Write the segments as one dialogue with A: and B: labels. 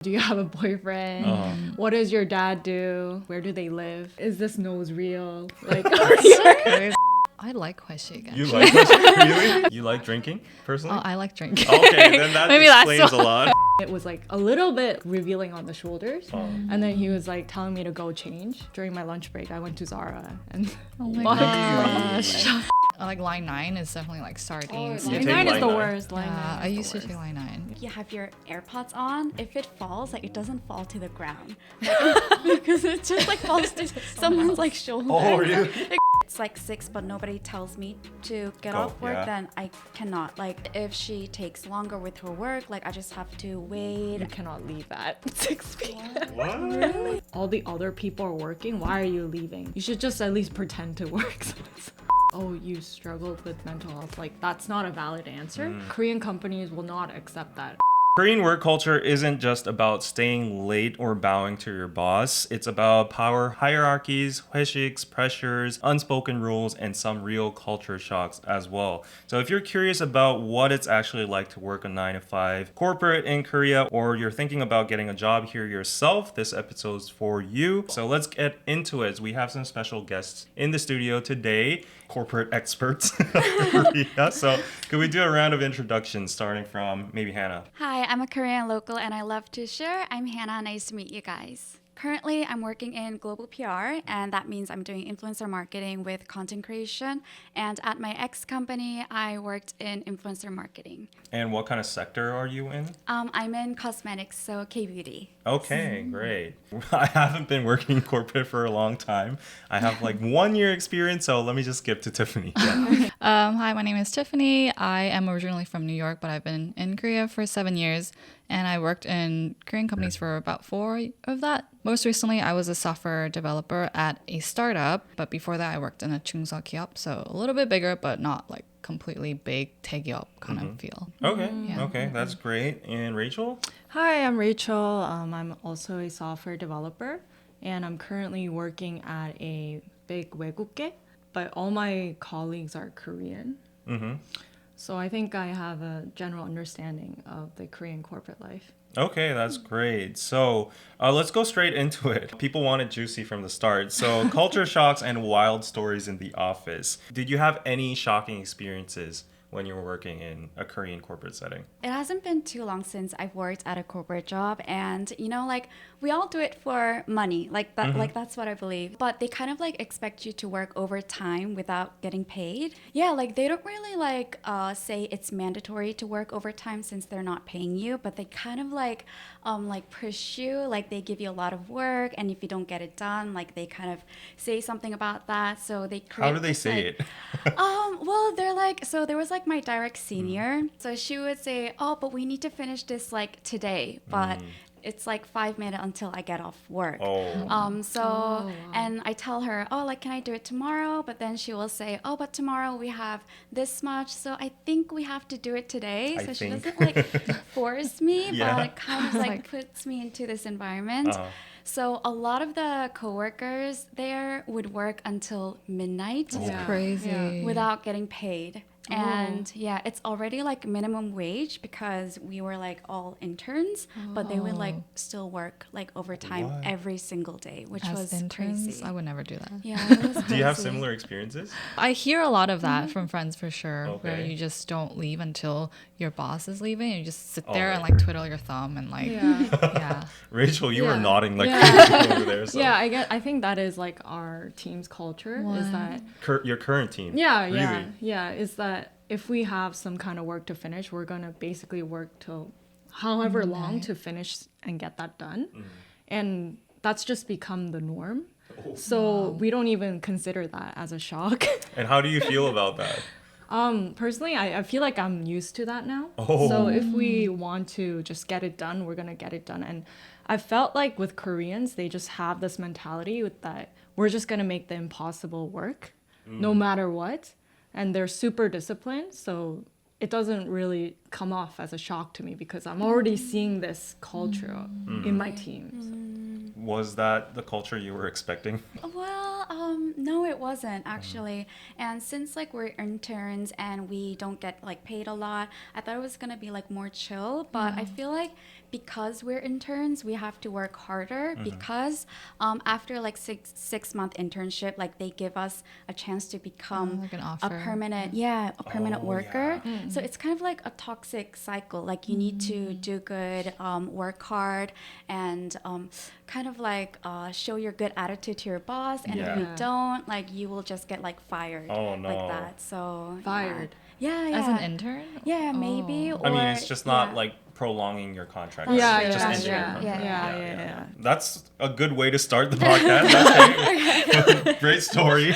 A: Do you have a boyfriend? What does your dad do? Where do they live? Is this nose real? Like,
B: I like Hweshik, actually.
C: You like Hweshik? Really? You like drinking, personally?
B: Oh, I like drinking.
C: Okay, then that
B: Maybe that's
C: explains a lot.
A: it was like a little bit revealing on the shoulders. And then he was like telling me to go change. During my lunch break, I went to Zara and
B: Oh my
A: bought
B: gosh. I like line 9 is definitely like sardines.
C: You
A: Line
C: take
A: 9 is
C: line
A: the
C: nine?
A: worst. Line
B: Yeah,
A: 9
B: I
A: is the
B: used to
A: worst.
B: take line 9.
D: You have your AirPods on. If it falls, like it doesn't fall to the ground because it just like falls to someone's like shoulder.
C: Oh, really?
D: It's like 6, but nobody tells me to get
C: Go,
D: off work.
C: yeah.
D: Then I cannot. Like if she takes longer with her work, like I just have to wait.
A: You cannot leave at 6 p.m.
C: What?
A: All the other people are working. Why are you leaving? You should just at least pretend to work. Oh, you struggled with mental health. Like, that's not a valid answer. Korean companies will not accept that.
C: Korean work culture isn't just about staying late or bowing to your boss. It's about power hierarchies, hweshiks, pressures, unspoken rules, and some real culture shocks as well. So if you're curious about what it's actually like to work a 9 to 5 corporate in Korea, or you're thinking about getting a job here yourself, this episode's for you. So let's get into it. We have some special guests in the studio today, corporate experts of Korea. So could we do a round of introductions starting from maybe Hannah?
D: Hi, I'm a Korean local and I love to share. I'm Hannah. Nice to meet you guys. Currently, I'm working in global PR, and that means I'm doing influencer marketing with content creation. And at my ex company, I worked in influencer marketing.
C: And what kind of sector are you in?
D: I'm in cosmetics, so K-beauty.
C: Okay, great. I haven't been working corporate for a long time. I have like 1 year experience, so let me just skip to Tiffany. Yeah.
B: Hi, my name is Tiffany. I am originally from New York, but I've been in Korea for 7 years. And I worked in Korean companies for about 4 of that. Most recently, I was a software developer at a startup. But before that, I worked in a 중소 기업. So a little bit bigger, but not like completely big 대기업 kind of feel.
C: Okay, okay, that's great. And Rachel?
A: Hi, I'm Rachel. I'm also a software developer, and I'm currently working at a big 외국계, but all my colleagues are Korean. So I think I have a general understanding of the Korean corporate life.
C: Okay, that's great. So let's go straight into it. People want it juicy from the start. So culture shocks and wild stories in the office. Did you have any shocking experiences when you were working in a Korean corporate setting?
D: It hasn't been too long since I've worked at a corporate job, and you know, like we all do it for money, like that, like that's what I believe. But they kind of like expect you to work overtime without getting paid. Yeah, like they don't really like say it's mandatory to work overtime since they're not paying you, but they kind of like push you, like they give you a lot of work, and if you don't get it done, like they kind of say something about that. So they create.
C: How do they
D: this,
C: say
D: like,
C: it?
D: Well, they're like, so there was like my direct senior. So she would say, oh, but we need to finish this like today, but it's like 5 minutes until I get off work.
C: Oh.
D: And I tell her, oh, like, can I do it tomorrow? But then she will say, oh, but tomorrow we have this much. So I think we have to do it today.
C: I
D: So she
C: think.
D: doesn't like force me,
C: Yeah.
D: but it kind of like puts me into this environment. So a lot of the coworkers there would work until midnight
A: Yeah.
B: Crazy.
D: without getting paid. And yeah, it's already like minimum wage because we were like all interns, but they would like still work like overtime
C: What?
D: every single day, which
B: As
D: was
B: interns,
D: crazy.
B: I would never do that.
D: Yeah, it was
C: Do you have
D: crazy.
C: similar experiences?
B: I hear a lot of that from friends for sure, where
C: Okay.
B: you just don't leave until your boss is leaving. And you just sit
C: Oh,
B: there and
C: right.
B: like twiddle your thumb and like, yeah.
C: Rachel, you were
A: Yeah.
C: nodding like
A: Yeah.
C: crazy over there. So.
A: Yeah, I think that is like our team's culture. Is that
C: Your current team?
A: yeah, is that if we have some kind of work to finish, we're gonna basically work till however long to finish and get that done, and that's just become the norm. So we don't even consider that as a shock.
C: And how do you feel about that?
A: Personally, I feel like I'm used to that now.
C: Oh.
A: So if we want to just get it done, we're gonna get it done. And I felt like with Koreans, they just have this mentality with that we're just gonna make the impossible work, no matter what. And they're super disciplined, so it doesn't really come off as a shock to me because I'm already seeing this culture in my team.
C: Was that the culture you were expecting?
D: Well, No, it wasn't actually. And since like we're interns and we don't get like paid a lot, I thought it was gonna be like more chill. But I feel like because we're interns, we have to work harder because after like six month internship, like they give us a chance to become
B: like an
D: a
B: offer.
D: permanent, a permanent worker. So it's kind of like a toxic cycle. Like you need to do good, work hard, and kind of like show your good attitude to your boss. And if you
A: Yeah.
D: don't, like you will just get like fired.
C: Oh, no.
D: Like that. So
A: Fired.
D: Yeah.
B: As an intern?
D: Yeah, maybe.
B: Oh.
C: I mean,
D: or-
C: it's just not
D: yeah.
C: like prolonging your contract.
A: Yeah,
C: right?
A: yeah,
C: Just
A: yeah,
C: intern.
D: yeah.
C: That's a good way to start the podcast. Okay. Great story.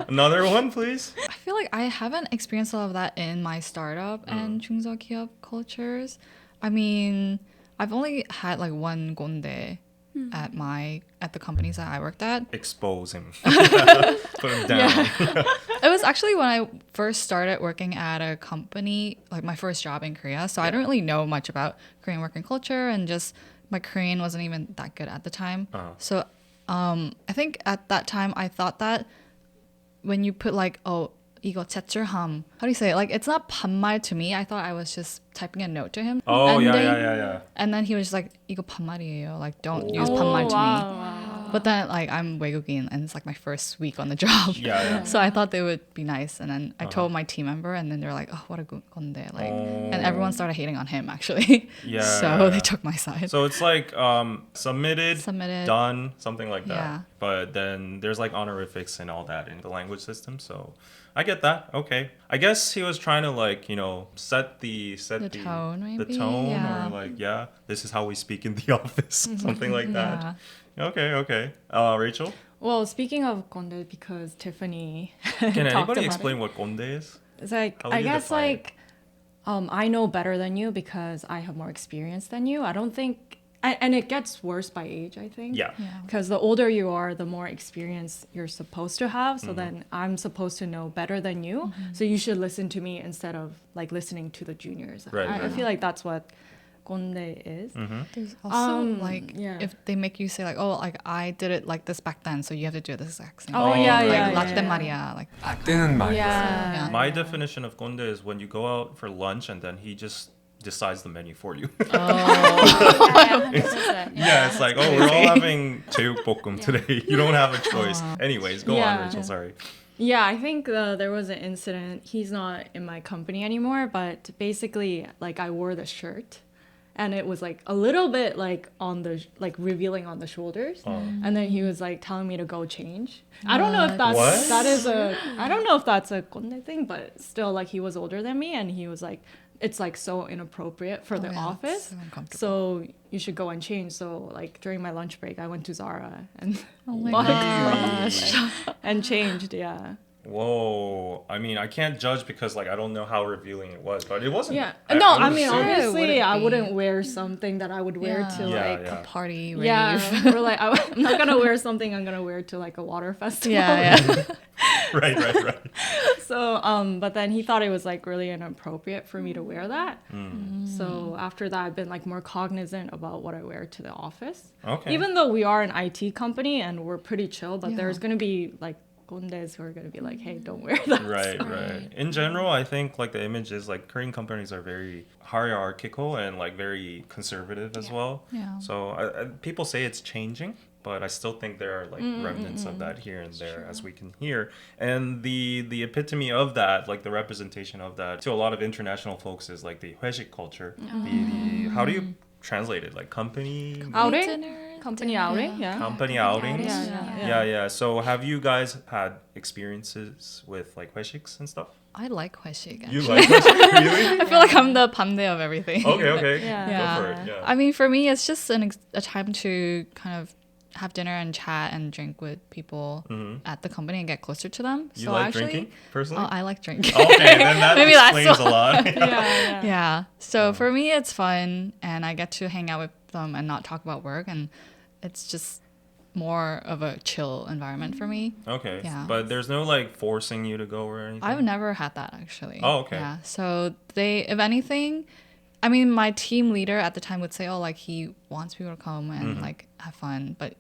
C: Another one, please.
B: I feel like I haven't experienced a lot of that in my startup and 중소기업 cultures. I mean, I've only had like one gonde at the companies that I worked at.
C: Expose him. Put him down.
B: It was actually when I first started working at a company, like my first job in Korea. So I don't really know much about Korean working culture, and just my Korean wasn't even that good at the time. So I think at that time I thought that when you put like, oh, 이거 제출함, how do you say it? Like, it's not 반말 to me. I thought I was just typing a note to him.
C: Oh,
B: And
C: yeah,
B: then-
C: yeah.
B: And then he was just like, 이거 반말이에요. Like, don't use
A: Oh,
B: 반말 to me.
A: wow.
B: But then, like, I'm 외국인 and it's like my first week on the job.
C: Yeah.
B: So I thought they would be nice. And then I told my team member, and then they're like, oh, what a good 건데. Like, and everyone started hating on him, actually.
C: Yeah.
B: So they took my side.
C: So it's like submitted,
B: Submitted.
C: done, something like that.
B: Yeah.
C: But then there's like honorifics and all that in the language system. So I get that. Okay. I guess he was trying to like, set the
B: tone,
C: the
B: maybe?
C: tone,
B: Yeah.
C: or like, this is how we speak in the office, something like that. Okay. Rachel,
A: Well, speaking of 건데, because Tiffany
C: can
A: talked
C: anybody
A: about
C: explain
A: it.
C: what 건de is?
A: It's like,
C: How would
A: I
C: you
A: guess
C: define it?
A: like I know better than you because I have more experience than you. I don't think, and it gets worse by age, I think.
C: Yeah.
A: Because the older you are, the more experience you're supposed to have.
C: Mm-hmm.
A: So then I'm supposed to know better than you. So you should listen to me instead of like listening to the juniors.
C: Right,
A: I
C: right.
A: feel like that's what 건데 is.
B: There's also
A: like, yeah.
B: if they make you say like, oh, like I did it like this back then, so you have to do it this exact same.
A: Oh,
B: way.
A: yeah,
B: like,
A: yeah,
B: 라떼
A: yeah.
B: 말이야, like
E: 라떼는 말이야.
A: Yeah.
C: My definition of 건de is when you go out for lunch and then he just decides the menu for you.
D: Yeah, 100%.
C: Yeah, it's like, we're all having 제육볶음 today. You don't have a choice. Anyways, go on,
A: Yeah.
C: Rachel. Sorry.
A: Yeah, I think there was an incident. He's not in my company anymore, but basically, like I wore the shirt, and it was like a little bit like on the like revealing on the shoulders, and then he was like telling me to go change. I don't know if that's
C: What?
A: that is a I don't know if that's a 건데 thing, but still like he was older than me, and he was like, it's like so inappropriate for the
B: yeah,
A: office.
B: it's so uncomfortable.
A: So you should go and change. So like during my lunch break, I went to Zara and
B: oh my
A: bought
B: gosh.
A: and changed. Yeah.
C: Whoa. I mean, I can't judge because like I don't know how revealing it was, but it wasn't.
A: Yeah. No, I
C: would
A: mean,
C: assume-
B: Would
A: obviously,
B: it
A: I
B: be?
A: wouldn't wear something that I would wear
B: Yeah.
A: to
C: Yeah,
A: like,
C: yeah.
B: Party rave.
A: yeah, or like I'm not gonna wear something I'm gonna wear to like a water festival.
B: yeah.
C: Right.
A: So, but then he thought it was like really inappropriate for me to wear that. So after that, I've been like more cognizant about what I wear to the office.
C: Okay.
A: Even though we are an IT company and we're pretty chill, but
B: Yeah.
A: there's gonna be like gondes who are gonna be like, hey, don't wear that.
C: Right. In general, I think like the image is like Korean companies are very hierarchical and like very conservative as well.
B: Yeah.
C: So people say it's changing, but I still think there are like remnants of that here and there, as we can hear. And the epitome of that, like the representation of that to a lot of international folks is like the 회식 culture. The how do you translate it? Like company
A: Outing?
B: Dinner,
A: Company
B: dinner.
A: outing, yeah.
C: company outings.
A: Yeah.
C: So have you guys had experiences with like 회식s and stuff?
B: I like 회식.
C: You
B: actually.
C: like 회식? Really?
B: I feel like I'm the 반대 of everything.
C: Okay.
A: Yeah.
C: Go for it. Yeah.
B: I mean, for me, it's just a time to kind of have dinner and chat and drink with people at the company and get closer to them.
C: You
B: so
C: like
B: actually,
C: drinking personally?
B: Oh, I like drinking.
C: Okay, then that
B: Maybe that's
C: explains a
B: why.
C: lot.
A: Yeah.
B: Yeah. So for me, it's fun, and I get to hang out with them and not talk about work, and it's just more of a chill environment for me.
C: Okay.
B: Yeah.
C: But there's no like forcing you to go or anything?
B: I've never had that actually.
C: Oh, okay.
B: Yeah. So if anything, I mean, my team leader at the time would say, "Oh, like he wants people to come and like have fun," but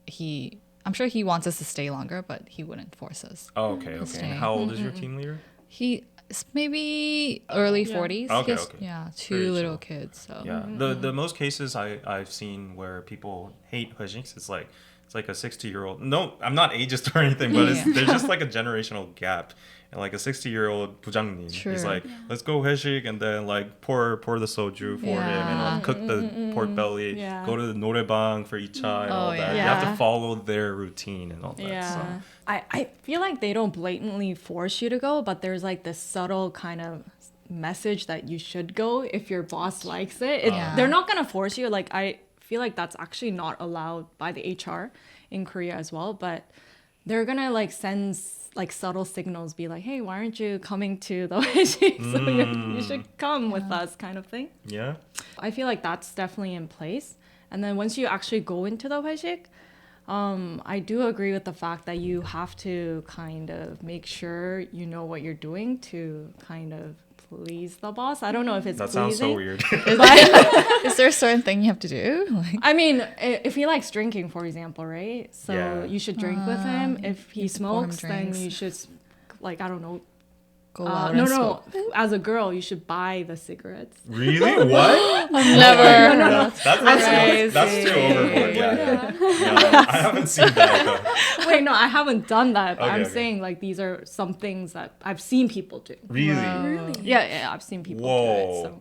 B: he I'm sure he wants us to stay longer, but he wouldn't force us.
C: Oh, okay.
B: stay.
C: And how old is your team leader?
B: He is maybe early 40s.
C: Okay,
B: He has,
C: okay.
B: Yeah,
C: Very
B: two little
C: chill.
B: kids. So
C: Yeah. The most cases I've seen where people hate hyejiks, it's like a 60-year-old. No, I'm not ageist or anything, but
B: Yeah.
C: there's just like a generational gap. And like a 60-year-old 부장님,
B: True.
C: he's like, let's go 회식, and then like pour the soju for him, and like cook the pork belly,
A: Yeah.
C: go to the 노래방 for 이차 and all that.
B: yeah.
C: You have to
A: Yeah.
C: follow their routine and all that.
A: Yeah.
C: So.
A: I feel like they don't blatantly force you to go, but there's like this subtle kind of message that you should go if your boss likes it.
B: Yeah.
A: They're not gonna force you. Like I feel like that's actually not allowed by the HR in Korea as well, but they're gonna like send like subtle signals, be like, hey, why aren't you coming to the 회식? So you should come with us, kind of thing.
C: Yeah.
A: I feel like that's definitely in place. And then once you actually go into the 회식, I do agree with the fact that you have to kind of make sure you know what you're doing to kind of please the boss. I don't know if it's
C: That
A: pleasing.
C: sounds so weird.
B: is there a certain thing you have to do? Like,
A: I mean, if he likes drinking, for example, right? So
C: Yeah.
A: you should drink with him. If he
B: to pour him
A: smokes, then
B: drinks.
A: you should, like, I don't know.
B: go out
A: No,
B: and
A: no.
B: smoke.
A: As a girl, you should buy the cigarettes.
C: Really? What?
B: Never.
C: That's too overboard. Yeah. No, I haven't seen that though.
A: Wait, no, I haven't done that. But
C: Okay,
A: I'm
C: okay.
A: saying like these are some things that I've seen people do.
C: Really?
A: Yeah, I've seen people do
C: Whoa.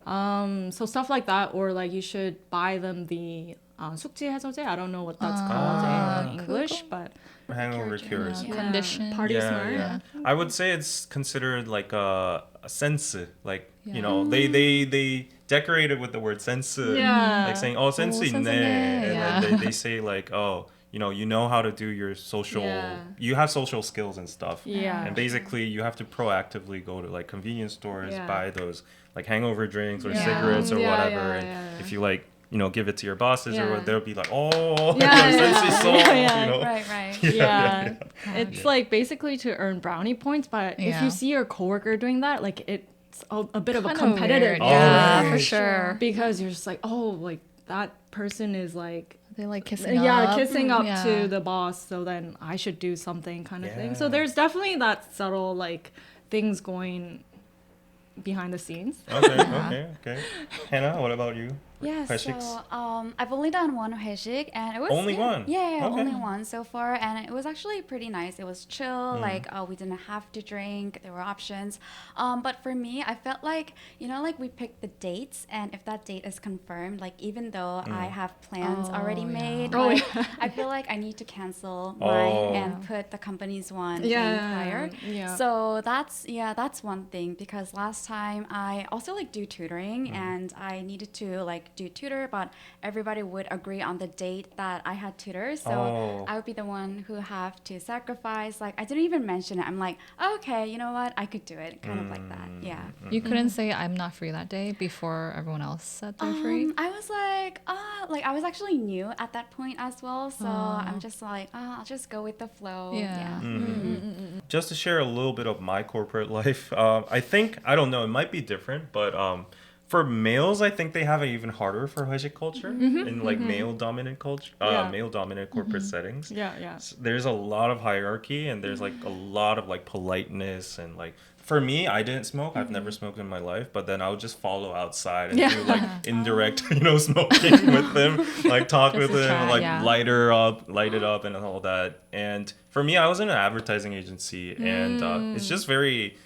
A: it. So stuff like that, or like you should buy them the 숙취 해소제. I don't know what that's called in English, but
C: Hangover cures.
B: Condition.
A: party smart.
C: Yeah. I would say it's considered like a sense. Like, you know, they decorate it with the word sense.
A: Yeah.
C: Like saying, oh, sense
B: sense
C: 있네.
B: 있네.
C: And then they say like, oh, you know how to do your social,
A: Yeah.
C: you have social skills and stuff.
A: Yeah.
C: And basically you have to proactively go to like convenience stores,
A: Yeah.
C: buy those like hangover drinks or
B: Yeah.
C: cigarettes or
A: Yeah,
C: whatever.
A: yeah,
C: And
A: yeah.
C: if you like, give it to your bosses or
A: Yeah.
C: what, they'll be like, oh,
A: Yeah,
C: sense
A: yeah.
C: 있어,
A: Yeah,
C: you know.
D: Right, right.
A: Yeah. It's like basically to earn brownie points, but if
B: Yeah.
A: you see your coworker doing that, like it's a bit of a
B: Kinda
A: competitive.
B: weird. Yeah,
C: Oh,
B: for
C: yeah.
B: sure.
A: Because you're just like, oh, like that person is like
B: They like kissing up.
A: yeah, kissing up
B: Yeah.
A: to the boss, so then I should do something kind of thing. So
C: Yeah.
A: there's definitely that subtle like things going behind the scenes.
C: Okay. Hannah, what about you?
D: Yeah,
C: Hyejiks?
D: so I've only done one hyejic, and it was
C: Only one?
D: Yeah,
C: Okay.
D: only one so far, and it was actually pretty nice. It was chill, like we didn't have to drink. There were options, but for me, I felt like like we picked the dates, and if that date is confirmed, like even though I have plans already
B: yeah.
D: made,
A: Oh,
D: like,
A: yeah.
D: I feel like I need to cancel
C: Oh.
D: mine and put the company's one in prior.
A: Yeah.
D: So that's one thing, because last time I also like do tutoring, and I needed to like do tutor, but everybody would agree on the date that I had tutors. So
C: Oh.
D: I would be the one who have to sacrifice. Like I didn't even mention it. I'm like, okay, you know what? I could do it. Kind of like that. Yeah.
B: You couldn't say I'm not free that day before everyone else said they're free.
D: I was like I was actually new at that point as well. So I'm just like, I'll just go with the flow.
B: Yeah.
C: Just to share a little bit of my corporate life, I don't know, it might be different, but for males, I think they have it even harder for hyejic culture in like male-dominant culture,
A: Yeah.
C: male-dominant corporate settings.
A: Yeah.
C: There's a lot of hierarchy, and there's like a lot of like politeness, and like for me, I didn't smoke. I've never smoked in my life, but then I would just follow outside and do like indirect, smoking with them, like talk with
B: to
C: them,
B: chat,
C: like
B: yeah.
C: light it up and all that. And for me, I was in an advertising agency, and it's just very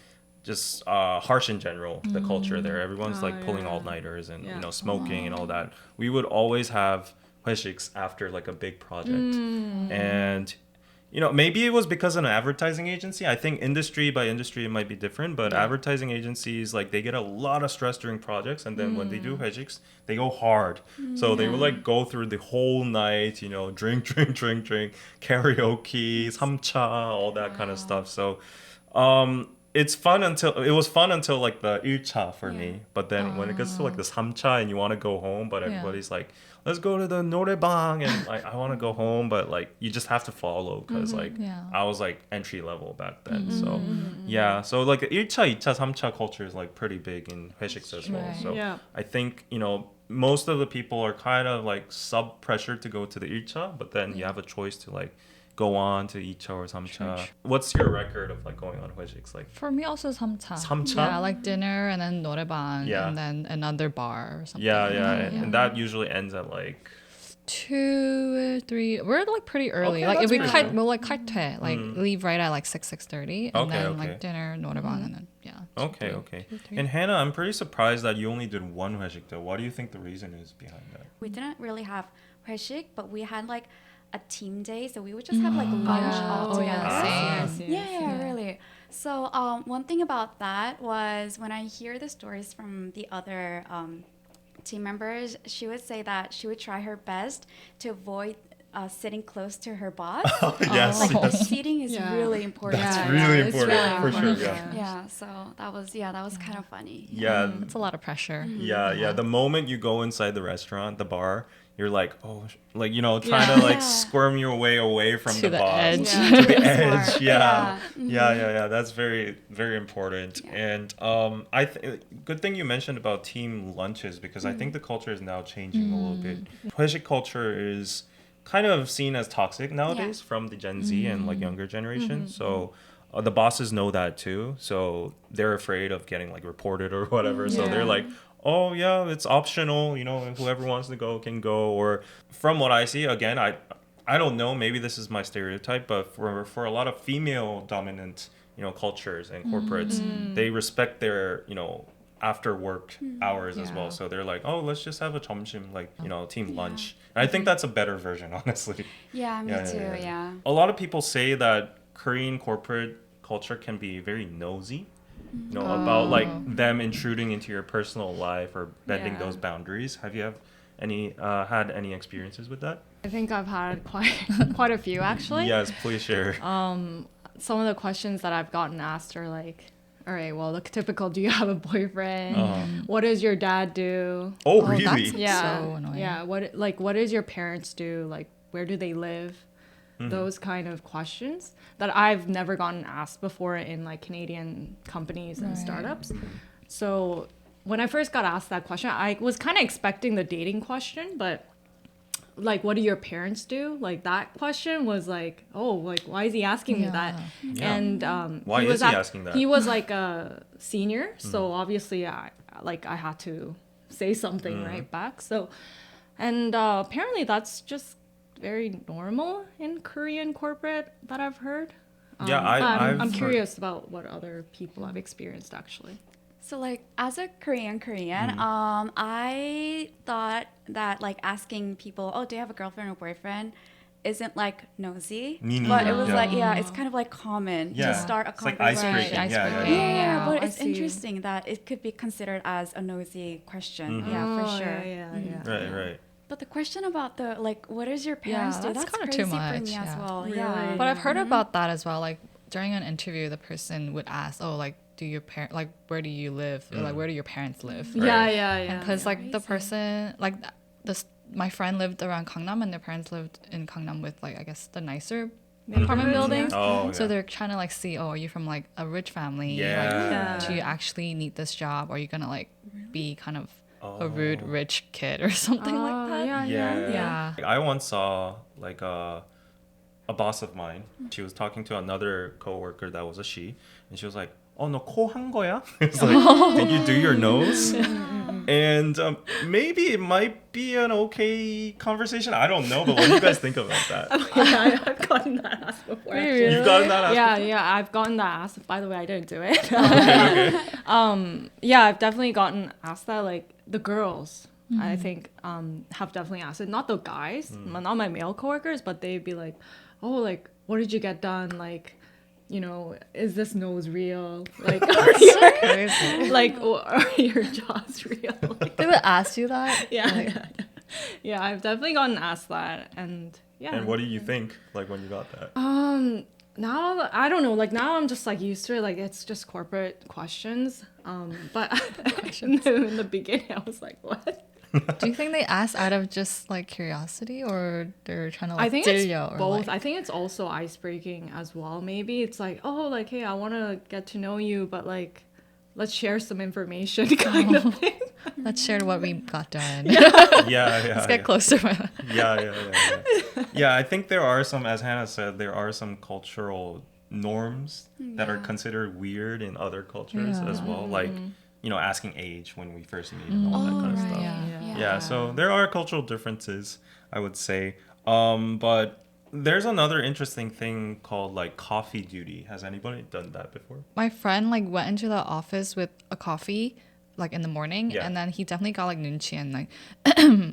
C: harsh in general, the culture there. Everyone's like pulling all-nighters and
A: Yeah.
C: smoking and all that. We would always have hyejiks after like a big project. And maybe it was because of an advertising agency. I think industry by industry it might be different, but advertising agencies, like, they get a lot of stress during projects, and then when they do hyejiks, they go hard. So they would like go through the whole night, drink, karaoke, samcha, all that kind of stuff. So it's fun until it was fun until like the 1차 for
D: Yeah.
C: me. But then when it gets to like the 3차 and you want to go home, but
B: Yeah.
C: everybody's like, let's go to the 노래방 and like I want to go home, but like you just have to follow because like
B: Yeah.
C: I was like entry level back then. So yeah, so like the 1차, 2차, 3차 culture is like pretty big in 회식 as well.
B: Right.
C: So
A: Yeah.
C: I think, you know, most of the people are kind of like sub pressure to go to the 1차, but then you have a choice to like go on to 2차 or 3차.
B: Sure.
C: What's your record of like going on 회식s? Like
B: For me, also 3차.
C: 3차?
B: Yeah, like dinner and then 노래방
C: Yeah.
B: and then another bar or something.
C: yeah, and that usually ends at like
B: 2 or 3. We're like pretty early.
C: Okay,
B: like if
C: that's
B: we
C: pretty
B: kite,
C: good.
B: we'll like kite like leave right at like 6:30, and
C: Okay,
B: then
C: okay.
B: like dinner, 노래방, and then yeah.
C: Okay,
B: 2,
C: okay.
B: 2, 3.
C: And Hannah, I'm pretty surprised that you only did one 회식 though. What do you think the reason is behind that?
D: We didn't really have 회식, but we had like a team day, so we would just have like lunch all
B: Oh,
D: together.
B: yeah,
A: I
B: same.
A: see.
D: Yeah, really. So one thing about that was when I hear the stories from the other team members, she would say that she would try her best to avoid sitting close to her boss.
C: Yes,
D: Like
C: yes.
D: seating is
A: Yeah.
D: really important.
C: That's
A: Yeah,
C: really
A: it's
C: important,
A: really
C: for sure,
A: important,
C: yeah.
D: Yeah, so that was kind of funny.
C: Yeah,
B: It's a lot of pressure.
C: yeah. The moment you go inside the restaurant, the bar, you're like, oh, like, you know, trying to like
D: Yeah.
C: squirm your way away from
B: To
C: the
B: the
C: boss.
B: edge.
A: Yeah.
C: To the
D: Smart.
C: edge, yeah.
D: Yeah.
C: Yeah. That's very, very important. And good thing you mentioned about team lunches because I think the culture is now changing a little bit. 회식 culture is kind of seen as toxic nowadays from the Gen Z and like younger generation. So the bosses know that too. So they're afraid of getting like reported or whatever. So they're
A: Yeah.
C: like, oh yeah, it's optional. You know, whoever wants to go can go. Or from what I see, again, I don't know. Maybe this is my stereotype, but for a lot of female dominant, you know, cultures and corporates, they respect their, you know, after work hours as well.
A: Yeah.
C: So they're like, oh, let's just have a 점심, like, you know, team lunch. And I think that's a better version, honestly.
D: Yeah, me too. Yeah.
C: A lot of people say that Korean corporate culture can be very nosy, you know, about like them intruding into your personal life or bending
A: Yeah.
C: those boundaries. Have you had any experiences with that?
A: I think I've had quite a few actually.
C: Yes, please share.
A: Some of the questions that I've gotten asked are like, all right, well, the typical, do you have a boyfriend? What does your dad do?
C: Oh,
B: Oh,
C: really?
B: that's-
A: Yeah.
B: So annoying.
A: Yeah. What does your parents do? Like, where do they live? Those kind of questions that I've never gotten asked before in like Canadian companies and
B: Right.
A: startups. So when I first got asked that question, I was kind of expecting the dating question, but like, what do your parents do? Like that question was like, oh, like why is he asking me that?
C: Yeah.
A: And
C: Why
A: he
C: is
A: was
C: he asking that?
A: He was like a senior, so obviously I had to say something right back. So, and apparently that's just very normal in Korean corporate that I've heard.
C: Yeah,
A: But I'm
C: I've
A: curious about what other people have experienced actually.
D: So like as a Korean, I thought that like asking people, oh, do you have a girlfriend or boyfriend, isn't like nosy.
C: Me
D: But
C: neither,
D: it was
C: yeah.
D: like, yeah, it's kind of like common
C: Yeah.
D: to start a
C: It's like
D: conversation.
C: icebreaking.
B: Right,
C: Yeah.
B: icebreaking.
D: Yeah, but
A: I
D: it's
A: see.
D: interesting that it could be considered as a nosy question.
C: Mm-hmm.
D: Yeah, for
A: Oh,
D: sure.
A: Yeah.
C: Right.
D: But the question about the like, what does your parents do?
B: that's
D: That's
B: kinda
D: crazy
B: too
D: for
B: much,
D: me as
B: yeah.
D: well.
A: Really?
D: Yeah.
B: But I've heard about that as well. Like during an interview, the person would ask, "Oh, like, do your parent like where do you live? Or, like, where do your parents live?"
A: Yeah.
B: Because like the
D: Crazy.
B: person, like my friend lived around Gangnam, and their parents lived in Gangnam with like I guess the nicer apartment buildings.
C: Oh,
B: So
C: yeah.
B: they're trying to like see, oh, are you from like a rich family?
C: Yeah.
B: Like, do you actually need this job? Or are you gonna like be kind of a rude rich kid or something like that?
C: Yeah.
B: Yeah.
C: I once saw like a boss of mine. She was talking to another coworker that was a she, and she was like, "Oh, 너 코 한 거야?" It's like, did you do your nose? And maybe it might be an okay conversation. I don't know, but what do you guys think about that?
A: Yeah, I've gotten that asked before. actually.
C: You've gotten that asked
A: Yeah, I've gotten that asked. By the way, I didn't do it.
C: Okay.
A: Yeah, I've definitely gotten asked that. Like the girls, I think, have definitely asked it. Not the guys, not my male coworkers, but they'd be like, "Oh, like, what did you get done? Like, you know, is this nose real? Like,
B: Crazy.
A: like, or are your jaws real?" Like,
B: They would ask you that.
A: yeah, I've definitely gotten asked that, and yeah.
C: And what do you think like when you got that?
A: Now I don't know. Like now I'm just like used to it. Like it's just corporate questions. But in the beginning I was like, what?
B: Do you think they ask out of just like curiosity, or they're trying to like
A: I think it's
B: or
A: both.
B: like,
A: I think it's also ice breaking as well. Maybe it's like, oh, like hey, I want to get to know you, but like let's share some information kind of thing.
B: let's share what we got done.
C: Yeah,
B: Let's get closer.
C: Yeah, I think there are some, as Hannah said, there are some cultural norms that are considered weird in other cultures as well. Like, you know, asking age when we first meet and all that kind of stuff. Yeah, so there are cultural differences, I would say. But there's another interesting thing called like coffee duty. Has anybody done that before?
B: My friend like went into the office with a coffee like in the morning,
C: Yeah.
B: and then he definitely got like Nunchi and like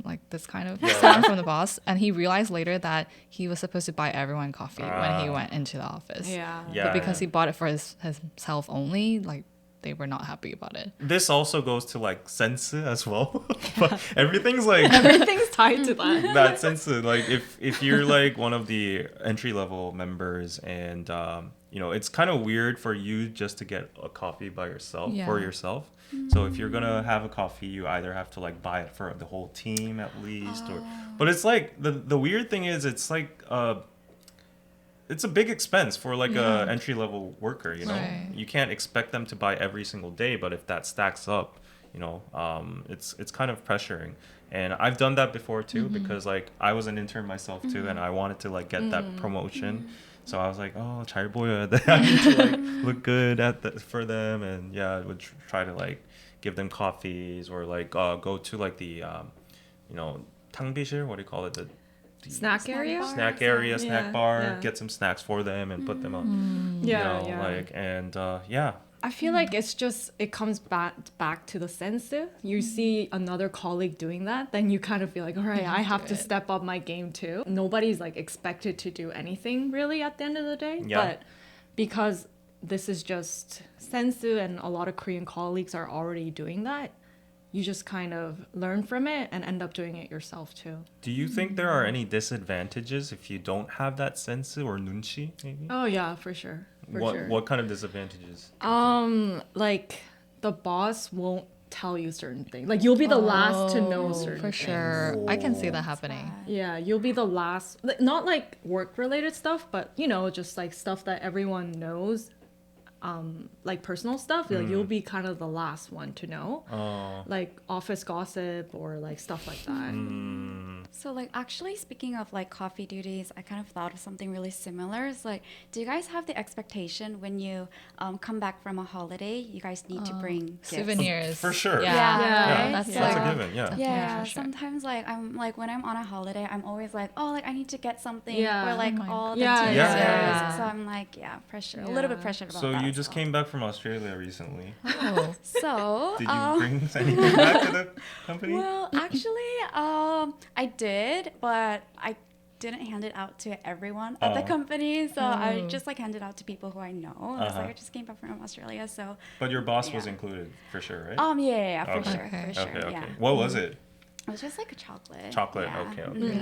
B: like this kind of sound from the boss, and he realized later that he was supposed to buy everyone coffee when he went into the office.
A: Yeah.
C: Yeah.
B: But because he bought it for himself only, like they were not happy about it.
C: This also goes to like sense as well. But everything's like
A: Everything's tied to that.
C: that sense. Like if you're like one of the entry level members, and you know, it's kind of weird for you just to get a coffee by yourself for yourself. So if you're gonna have a coffee, you either have to like buy it for the whole team at least, or but it's like the weird thing is it's like it's a big expense for like a entry level worker, you know.
B: Right.
C: You can't expect them to buy every single day, but if that stacks up, you know, it's kind of pressuring. And I've done that before too, because like I was an intern myself too, and I wanted to like get that promotion. So I was like, oh, 잘 보여야 돼. I need to like look good for them, and yeah, I would try to like give them coffees, or like go to like the you know, 탕비실, what do you call it, the
A: Snack area?
C: snack area, snack
A: Yeah,
C: bar,
A: yeah.
C: get some snacks for them and put them up.
A: Yeah,
C: you know,
A: yeah.
C: like, and yeah.
A: I feel like it's just it comes back to the sense. You see another colleague doing that, then you kind of feel like, all right, I have to step up my game too. Nobody's like expected to do anything really at the end of the day,
C: Yeah.
A: but because this is just sensu and a lot of Korean colleagues are already doing that, you just kind of learn from it and end up doing it yourself too.
C: Do you think there are any disadvantages if you don't have that sensu or nunchi, maybe?
A: Oh yeah, for sure.
C: What kind of disadvantages?
A: Like the boss won't tell you certain things. Like you'll be the last to know certain
B: For
A: things.
B: sure. I can see that happening.
A: Yeah, you'll be the last. Not like work related stuff, but you know, just like stuff that everyone knows. Like personal stuff, like you'll be kind of the last one to know. Like office gossip or like stuff like that.
D: So like actually speaking of like coffee duties, I kind of thought of something really similar. It's like, do you guys have the expectation when you come back from a holiday, you guys need to bring gifts?
B: Souvenirs.
C: For sure.
B: Yeah.
D: Yeah, right?
B: That's
C: That's
B: like
C: a given, yeah.
D: Yeah,
B: for sure.
D: sometimes like I'm like when I'm on a holiday, I'm always like, oh, like I need to get something
A: Yeah.
D: for like
B: Oh my
D: all the
A: God.
D: teams.
C: Yeah.
A: Yeah.
D: So I'm like, yeah, pressure, a little bit pressured about
C: So
D: that.
C: you
D: as
C: just
D: well.
C: came back from Australia recently.
B: Oh.
D: So
C: Did you bring anything back to the company?
D: well, actually, I did, but I didn't hand it out to everyone at the
C: Oh.
D: company. So I just like handed out to people who I know. I was like, I just came back from Australia, so
C: But your boss was
D: Yeah.
C: included for sure, right?
D: yeah, for
C: Okay.
D: sure,
B: Okay.
D: for sure,
C: Okay, okay.
D: yeah.
C: What was it?
D: It was just like a chocolate.
C: Chocolate.
D: Yeah.
C: Okay, okay.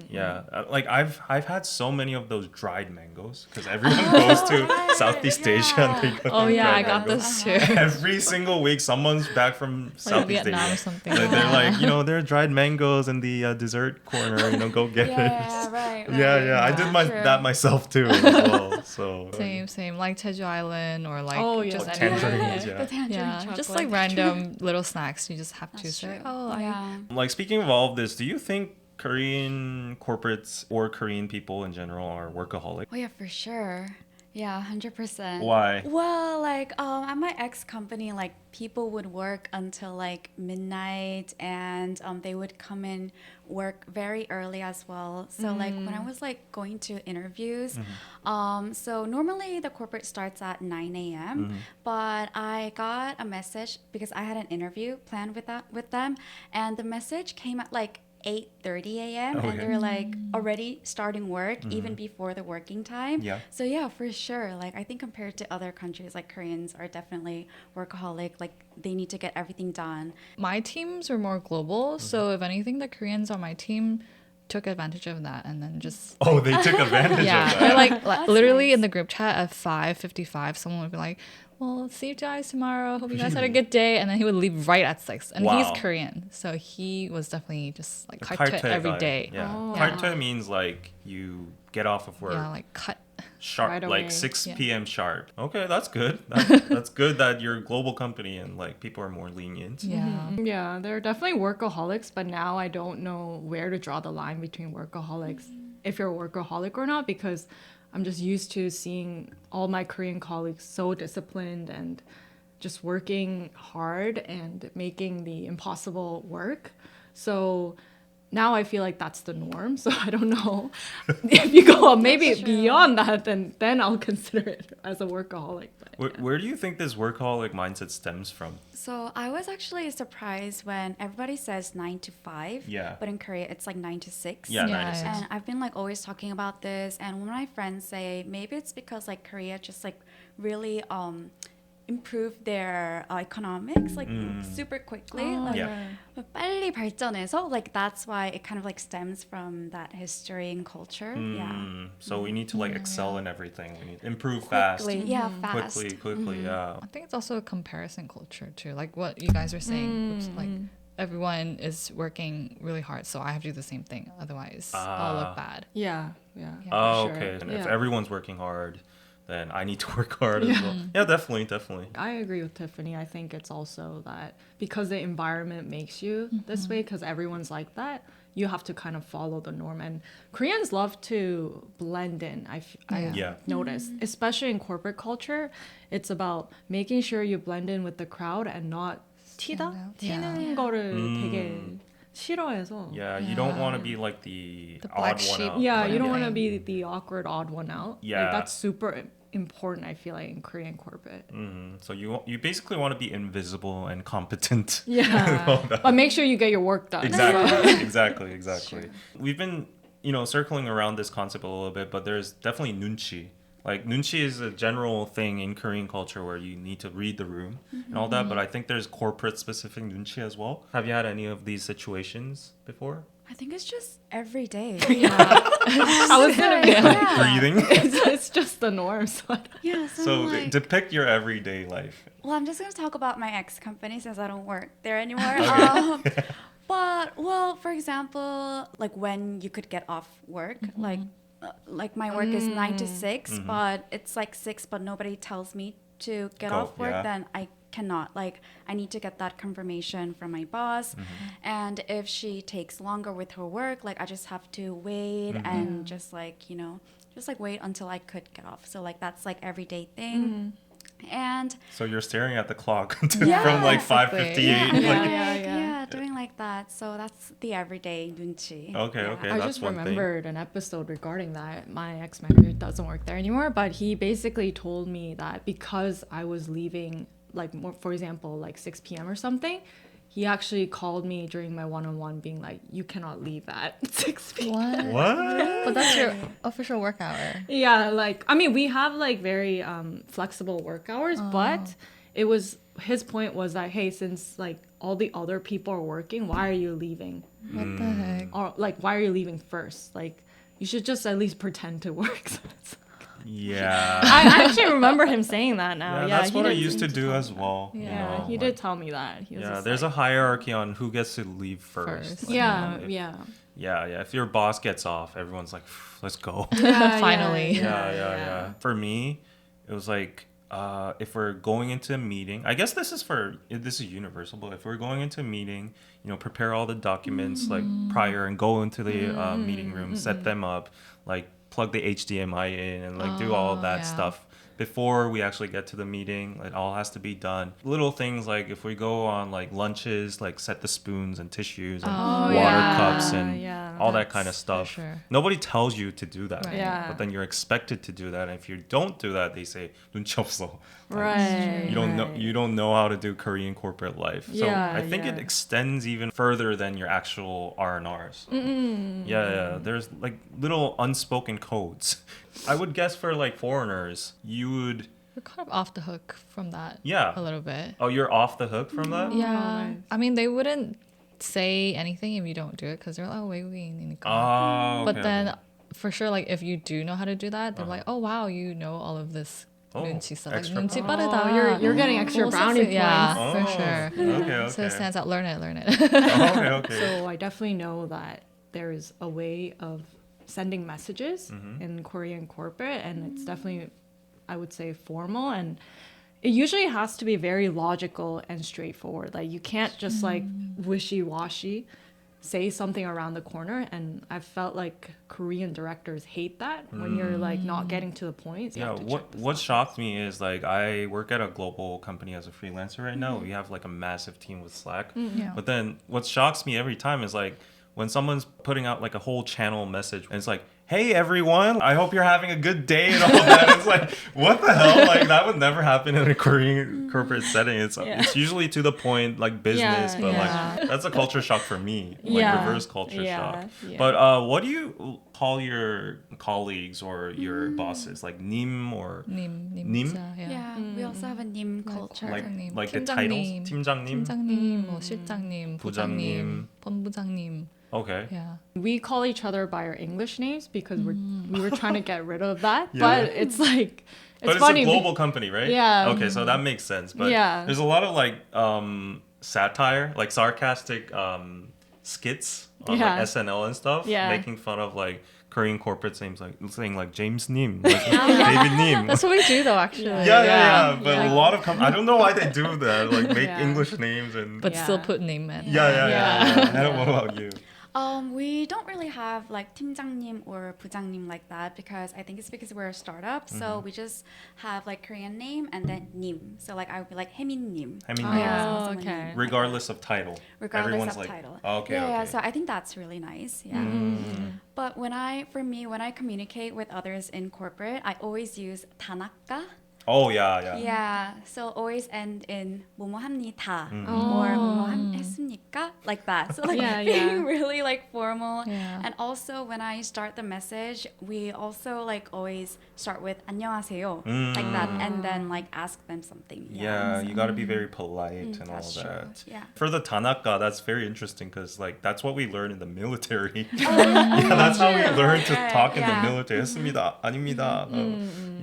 D: Yeah.
C: Yeah, like I've had so many of those dried mangoes because everyone goes to Southeast Asia and they get
B: Oh
C: them
B: yeah, I
C: dried
B: got
C: mangoes.
B: this too.
C: Every single week, someone's back from
B: Like
C: Southeast
B: Vietnam
C: Asia.
B: or something.
C: They're like, you know, there are dried mangoes in the dessert corner. You know, go get
D: Yeah,
C: it.
D: right.
C: Yeah. I did
D: True.
C: that myself too as well. So
B: Same. Like Jeju Island or like
A: Oh, yeah.
B: just
A: Oh,
B: anything.
C: tangerines,
D: The
C: yeah.
D: tangerine
B: Yeah,
D: chocolate.
B: just like random little snacks. You just have to
D: That's
B: say,
D: true.
B: oh,
D: yeah.
C: Like speaking of all of this, do you think Korean corporates or Korean people in general are workaholic?
D: Oh yeah, for sure. Yeah, 100%.
C: Why?
D: Well, like at my ex company, like people would work until like midnight, and they would come in work very early as well. So like when I was like going to interviews, so normally the corporate starts at 9 a.m. But I got a message because I had an interview planned with them, and the message came at like 8:30 a.m. and
C: Okay.
D: they're like already starting work even before the working time.
C: Yeah.
D: So yeah, for sure. Like I think compared to other countries, like Koreans are definitely workaholic. Like they need to get everything done.
B: My teams are more global, so if anything, the Koreans on my team took advantage of that and then just
C: Oh, they took advantage of
B: yeah,
C: that.
B: they're like
D: That's
B: literally
D: nice.
B: in the group chat at 5:55, someone would be like, "Well, see you guys tomorrow. Hope you guys had a good day," and then he would leave right at 6. And
C: Wow.
B: he's Korean, so he was definitely just like
C: The
B: cut
C: karte
B: every
C: guy.
B: day.
C: Yeah.
A: Oh.
C: Karte means like you get off of work
B: Yeah, like cut.
C: sharp,
A: Right
C: like
A: away.
C: 6
B: Yeah.
C: p.m. sharp. Okay, that's good. That's good that you're a global company and like people are more lenient.
B: Yeah.
A: Yeah, they're definitely workaholics, but now I don't know where to draw the line between workaholics, if you're a workaholic or not, because I'm just used to seeing all my Korean colleagues so disciplined and just working hard and making the impossible work. So now I feel like that's the norm. So I don't know if you go maybe
D: That's true.
A: beyond that, then I'll consider it as a workaholic. But
C: Where do you think this workaholic mindset stems from?
D: So I was actually surprised when everybody says 9 to 5.
C: Yeah.
D: But in Korea, it's like 9 to 6.
C: Yeah,
B: Yeah,
C: 96.
B: yeah.
D: And I've been like always talking about this, and when my friends say maybe it's because like Korea just like really improve their economics like super quickly. Like,
C: Yeah.
D: 빨리 발전해서 like that's why it kind of like stems from that history and culture. Yeah.
C: So we need to like excel in everything. We need to improve fast.
D: Quickly, yeah, fast.
C: Quickly, yeah.
B: I think it's also a comparison culture too, like what you guys were saying. It's like everyone is working really hard, so I have to do the same thing. Otherwise, I'll look bad.
A: yeah.
B: Yeah.
C: Oh,
A: for sure.
C: okay. And if
A: Yeah.
C: everyone's working hard, then I need to work hard as well. Yeah, definitely.
A: I agree with Tiffany. I think it's also that because the environment makes you this way, because everyone's like that, you have to kind of follow the norm. And Koreans love to blend in. I
C: Yeah.
A: noticed, especially in corporate culture, it's about making sure you blend in with the crowd and not 튀다?
B: out.
A: 튀는 거를 되게 싫어해서.
C: Yeah, you don't want to be like the
B: The
C: odd
B: black
C: one
B: sheep.
C: out.
A: Yeah,
C: Like,
A: you don't want to
B: Yeah.
A: be the awkward odd one out.
C: Yeah.
A: Like, that's super important, I feel like, in Korean corporate.
C: So you basically want to be invisible and competent.
A: Yeah. But make sure you get your work done.
C: Exactly. We've been, circling around this concept a little bit, but there's definitely Nunchi. Like Nunchi is a general thing in Korean culture where you need to read the room and all that, but I think there's corporate specific Nunchi as well. Have you had any of these situations before?
D: I think it's just every day.
A: I was going to be like,
C: Breathing.
A: it's just the norm. So I don't-
D: Yeah,
C: So
D: like,
C: depict your everyday life.
D: well, I'm just gonna talk about my ex company since I don't work there anymore. But well, for example, like when you could get off work, like my work is 9 to 6, but it's like 6, but nobody tells me to get
C: Go,
D: off work,
C: yeah.
D: then I cannot. Like I need to get that confirmation from my boss, and if she takes longer with her work, like I just have to wait and just like wait until I could get off. So like that's like everyday thing. And
C: So you're staring at the clock
D: Yeah,
C: from like
B: exactly.
C: 5:58.
A: Yeah.
C: Like,
A: Yeah.
D: doing like that. So that's the everyday nunchi.
C: Okay,
D: Yeah.
C: okay.
A: I
C: that's
A: just
C: one thing.
A: remembered an episode regarding that. My ex-manager doesn't work there anymore, but he basically told me that because I was leaving, like, more, for example, like 6 p.m. or something, he actually called me during my one-on-one being like, you cannot leave at 6 p.m.
B: What?
C: What?
B: But that's your official work hour.
A: Yeah, like, I mean, we have like very flexible work hours, but it was, his point was that, hey, since like all the other people are working, why are you leaving?
B: What the heck?
A: Or like, why are you leaving first? Like, you should just at least pretend to work. So it's-
C: Yeah.
A: I actually remember him saying that now.
C: Yeah,
A: Yeah,
C: that's
A: he
C: what I
A: did-
C: used to do
A: tell
C: as
A: me
C: well.
A: that.
C: you
A: Yeah,
C: know,
A: he
C: like-
A: did tell me that. He was
C: Yeah,
A: just
C: there's a
A: like,
C: hierarchy on who gets to leave first.
B: First.
C: Like,
A: yeah,
C: if-
A: yeah.
C: Yeah. If your boss gets off, everyone's like, let's go.
B: Finally.
C: Yeah. For me, it was like, if we're going into a meeting, I guess this is universal, but if we're going into a meeting, prepare all the documents like prior and go into the meeting room, set them up, like plug the HDMI in and like do all of that
B: yeah.
C: stuff. Before we actually get to the meeting, it all has to be done. Little things like if we go on like lunches, like set the spoons and tissues and water
A: yeah.
C: cups and
A: Yeah,
C: all that kind of
B: for
C: stuff.
B: sure.
C: Nobody tells you to do that,
B: Right.
A: Yeah.
C: but then you're expected to do that. And if you don't do that, they say 눈치 없어.
A: Right.
C: You don't know how to do Korean corporate life. So
A: Yeah,
C: I think it
A: yeah.
C: extends even further than your actual R&Rs. Yeah. There's like little unspoken codes. I would guess for like foreigners, you would.
B: We're kind of off the hook from that.
C: Yeah.
B: A little bit.
C: Oh, you're off the hook from that?
B: Yeah.
A: nice.
B: I mean, they wouldn't say anything if you don't do it because they're like, oh, 외국인이니까.
C: Oh,
B: But
C: okay,
B: then
C: okay.
B: for sure, like if you do know how to do that, they're like, oh wow, you know all of this Nunchi stuff. Like,
C: extra
B: Nunchi
C: points.
B: 빠르다.
A: You're getting extra brownie points.
B: Yeah, for
C: Oh,
B: sure.
C: Okay,
B: So it
C: okay.
B: stands out. Learn it.
C: Okay, okay.
A: So I definitely know that there's a way of sending messages in Korean corporate, and it's definitely, I would say, formal, and it usually has to be very logical and straightforward. Like you can't just like wishy-washy say something around the corner, and I felt like Korean directors hate that when you're like not getting to the point. You
C: Yeah,
A: have to check
C: what
A: the
C: what
A: subtext.
C: shocked me is like I work at a global company as a freelancer right now. We have like a massive team with Slack.
B: Yeah.
C: But then what shocks me every time is like when someone's putting out like a whole channel message and it's like, "Hey everyone, I hope you're having a good day" and all that. It's like, what the hell? Like that would never happen in a Korean corporate setting. It's usually to the point, like business,
A: Yeah,
C: but
B: yeah.
C: like that's a culture shock for me. Like
A: Yeah,
C: reverse culture
A: yeah,
C: shock.
A: yeah.
C: But what do you call your colleagues or your bosses? Like 님 or
B: 님,
C: 님?
B: yeah.
D: Yeah, we also have a nim culture.
C: like
B: 팀장님.
C: like the titles? 팀장님?
B: 팀장님, 뭐 실장님, 부장님, 본부장님.
C: Okay.
B: Yeah.
A: We call each other by our English names because we were trying to get rid of that.
C: Yeah.
A: But it's like
C: But it's
A: funny.
C: a global company, right?
A: Yeah.
C: Okay, so that makes sense. But
A: Yeah.
C: there's a lot of like satire, like sarcastic skits on
A: Yeah.
C: like SNL and stuff,
A: Yeah.
C: making fun of like Korean corporate names, like saying like James Nim, like David Nim.
B: That's what we do though, actually.
C: Yeah. But
A: Yeah.
C: a lot of I don't know why they do that, like make
A: Yeah.
C: English names and
B: But still
A: Yeah.
B: put name in.
C: yeah.
A: Yeah.
C: What about you?
D: We don't really have like 팀장님 or 부장님 like that because I think it's because we're a startup. So we just have like Korean name and then 님. So like I would be like 혜민님.
C: I mean,
A: Oh,
D: someone
A: okay.
D: 님.
C: regardless of title.
D: Regardless
C: Everyone's
D: of
C: like,
D: title.
C: oh, okay,
D: yeah,
C: okay.
D: so I think that's really nice. Yeah. But when I communicate with others in corporate, I always use 단아까.
C: Oh yeah.
D: Yeah, so always end in 뭐뭐 합니다
C: Mm-hmm.
D: or 뭐뭐 했습니까? Like that. So like
A: Yeah,
D: being
A: yeah.
D: really like formal.
B: Yeah.
D: And also when I start the message, we also like always start with 안녕하세요 like that, and then like ask them something.
C: Yeah,
D: so-
C: you got to be very polite and all
D: that's true.
C: that.
D: Yeah.
C: For the Tanaka, that's very interesting because like that's what we learn in the military. Yeah, that's how we learn to
D: Right,
C: talk in the
D: yeah.
C: military. 했습니다, 아닙니다.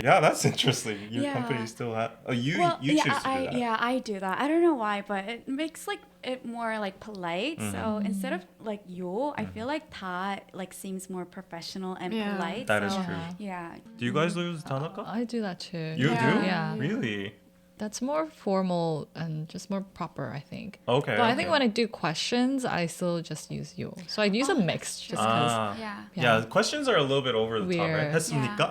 C: Yeah, that's interesting. Your
D: Yeah.
C: company still have. Oh, you
D: Well,
C: you
D: yeah,
C: choose to do that.
D: yeah, I do that. I don't know why, but it makes like it more like polite. So instead of like yo, I feel like ta like seems more professional and
A: Yeah.
D: polite.
C: That is
D: so,
C: true.
D: Yeah.
C: Do you guys use Tanaka?
B: I do that too.
C: You
D: Yeah.
C: do?
B: Yeah.
C: Really?
B: That's more formal and just more proper, I think.
C: Okay.
B: But I think
C: okay.
B: when I do questions, I still just use you. So I use a mix just because.
D: Yeah.
C: Yeah, questions are a little bit over the top, right?
B: Weird.
C: 했습니까?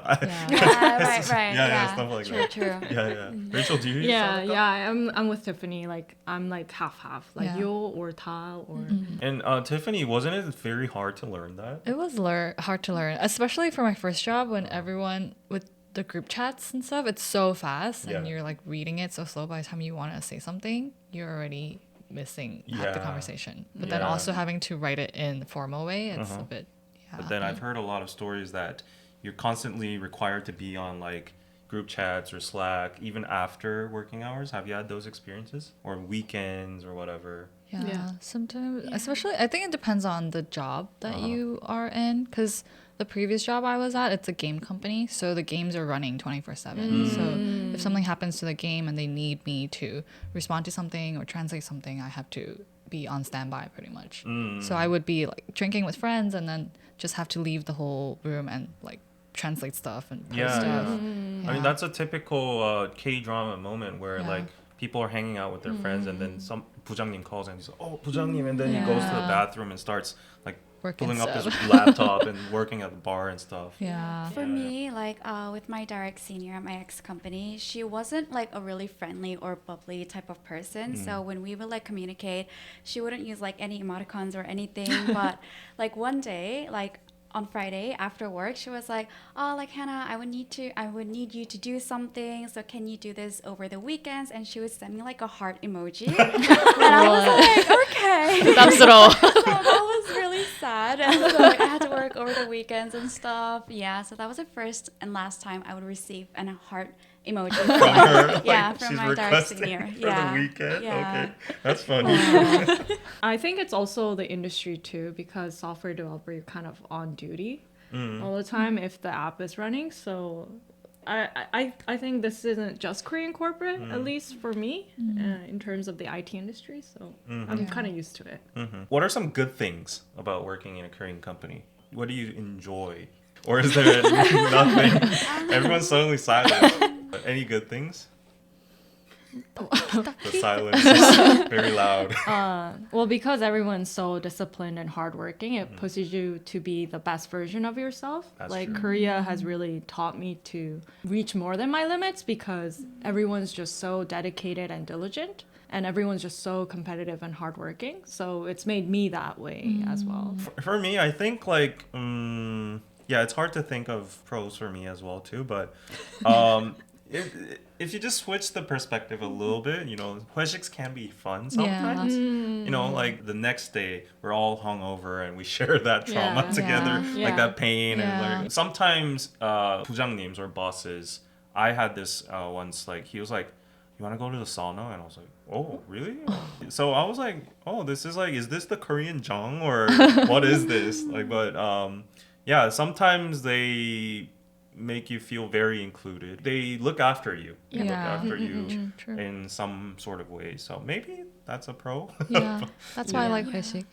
D: Yeah, right.
C: Yeah, stuff like
D: true,
C: that.
D: True.
C: Yeah. Rachel, do you use
A: Yeah,
C: Tanaka?
A: yeah. I'm with Tiffany. Like I'm like half, like
B: Yeah.
A: yo or ta or.
C: And Tiffany, wasn't it very hard to learn that?
B: It was hard to learn, especially for my first job when everyone with the group chats and stuff, it's so fast and
C: Yeah.
B: you're like reading it so slow. By the time you want to say something, you're already missing half the
C: Yeah.
B: conversation. But then
C: Yeah.
B: also having to write it in the formal way, it's a bit. Yeah.
C: But then I've heard a lot of stories that you're constantly required to be on like group chats or Slack even after working hours. Have you had those experiences? Or weekends or whatever?
B: Yeah,
A: Yeah.
B: sometimes, especially, I think it depends on the job that you are in. Because the previous job I was at, it's a game company. So the games are running 24/7. So if something happens to the game and they need me to respond to something or translate something, I have to be on standby pretty much. So I would be like drinking with friends and then just have to leave the whole room and like translate stuff and post
C: Yeah,
B: stuff.
C: I mean, that's a typical K-drama moment where
B: Yeah.
C: like people are hanging out with their friends and then some 부장님 calls and he's like, oh, 부장님, and then he goes to the
B: Yeah.
C: bathroom and starts like
B: Working
C: pulling up his
B: stuff.
C: laptop and working at the bar and stuff.
B: Yeah.
D: For me, like with my direct senior at my ex company, she wasn't like a really friendly or bubbly type of person. So when we would like communicate, she wouldn't use like any emoticons or anything. But like one day, like on Friday after work, she was like, "Oh, like Hannah, I would need you to do something. So can you do this over the weekends?" And she would send me like a heart emoji, and I was like, "Okay."
B: 부담스러워.
D: So that was really sad, and so like, I had to work over the weekends and stuff. Yeah, so that was the first and last time I would receive a heart emoji.
C: From her,
D: Yeah,
C: like,
D: from
C: she's
D: my dark
C: requesting
D: senior.
C: for
D: Yeah.
C: the weekend.
D: Yeah.
C: Okay, that's funny.
A: I think it's also the industry too, because software developer, you're kind of on duty all the time if the app is running. So I think this isn't just Korean corporate, at least for me, in terms of the IT industry. So I'm kind of used to it.
C: What are some good things about working in a Korean company? What do you enjoy? Or is there nothing? Everyone's suddenly silent. Any good things? The silence is very loud.
A: Well, because everyone's so disciplined and hardworking, it pushes you to be the best version of yourself.
C: That's
A: Like
C: true.
A: Korea has really taught me to reach more than my limits because everyone's just so dedicated and diligent. And everyone's just so competitive and hardworking. So it's made me that way as well.
C: For me, I think like, yeah, it's hard to think of pros for me as well too. But if you just switch the perspective a little bit, you know, hweshiks can be fun sometimes. You know, like the next day we're all hungover and we share that trauma
A: Yeah.
C: together,
A: Yeah.
C: like that pain.
B: Yeah.
C: And like, sometimes 부장님s or bosses, I had this once, like he was like, you want to go to the sauna? And I was like, oh, really? So I was like, oh, this is like, is this the Korean jung or what is this? Like, but yeah, sometimes they make you feel very included. They look after you. They look
B: Yeah.
C: after you
B: True.
C: in some sort of way. So maybe that's a pro.
B: Yeah, that's why I like 회식.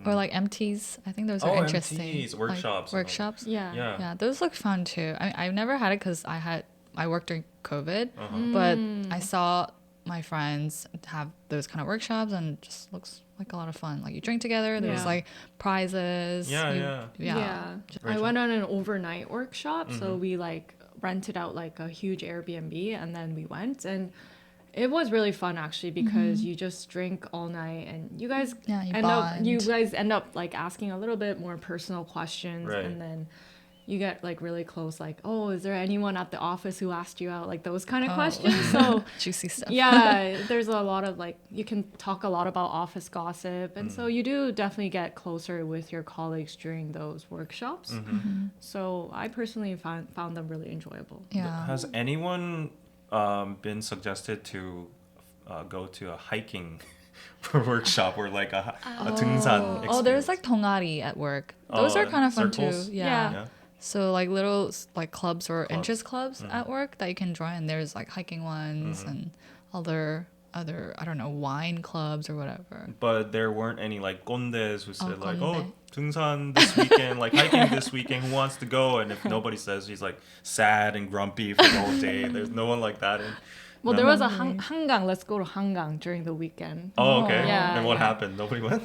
B: Or like MTs. I think those are
C: Oh,
B: interesting.
C: MTs,
B: Like,
C: workshops.
B: workshops.
A: Yeah.
C: Yeah.
B: Yeah, those look fun too. I've never had it because I worked during COVID, but I saw my friends have those kind of workshops and it just looks like a lot of fun. Like you drink together, there's
A: Yeah.
B: like prizes.
C: Yeah.
A: I went on an overnight workshop, so
C: Mm-hmm.
A: we like rented out like a huge Airbnb and then we went, and it was really fun actually because you just drink all night and you guys
B: Yeah, you
A: you
B: bond.
A: guys end up like asking a little bit more personal questions,
C: Right.
A: and then you get like really close, like, oh, is there anyone at the office who asked you out, like those kind of questions. So
B: Juicy stuff.
A: yeah, there's a lot of like, you can talk a lot about office gossip, and so you do definitely get closer with your colleagues during those workshops. So I personally found them really enjoyable.
B: Yeah.
C: Has anyone been suggested to go to a hiking workshop or like a 등산 experience?
B: Oh, there's like tongari at work. Those
C: Oh,
B: are kind of fun
C: circles?
B: too.
A: Yeah.
C: Yeah.
B: So like little like clubs or interest clubs at work that you can join. There's like hiking ones and other I don't know, wine clubs or whatever.
C: But there weren't any like condes who said like, oh,
B: 건데.
C: 등산 this weekend, like hiking this weekend, who wants to go? And if nobody says, he's like sad and grumpy for the whole day. There's no one like that.
A: Well,
C: No?
A: there was a hangang. Let's go to hangang during the weekend.
C: Oh, okay.
A: Yeah,
C: And what
A: yeah.
C: happened? Nobody went?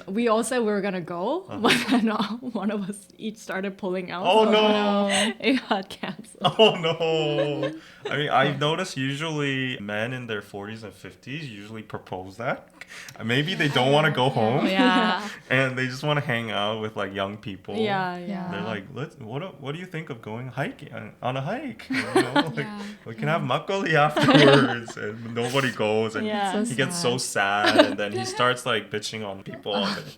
A: We all said we were gonna go, but then one of us each started pulling out.
C: Oh,
A: so
C: no.
A: It got canceled.
C: Oh no! I mean, I've noticed usually men in their 40s and 50s usually propose that. Maybe they don't want to go home
A: Yeah,
C: and they just want to hang out with like young people.
A: yeah.
C: They're like, what do you think of going hiking on a hike? You know, like, we can have makgeolli afterwards, and nobody goes, and
A: Yeah.
C: he gets so sad, and then he starts like bitching on people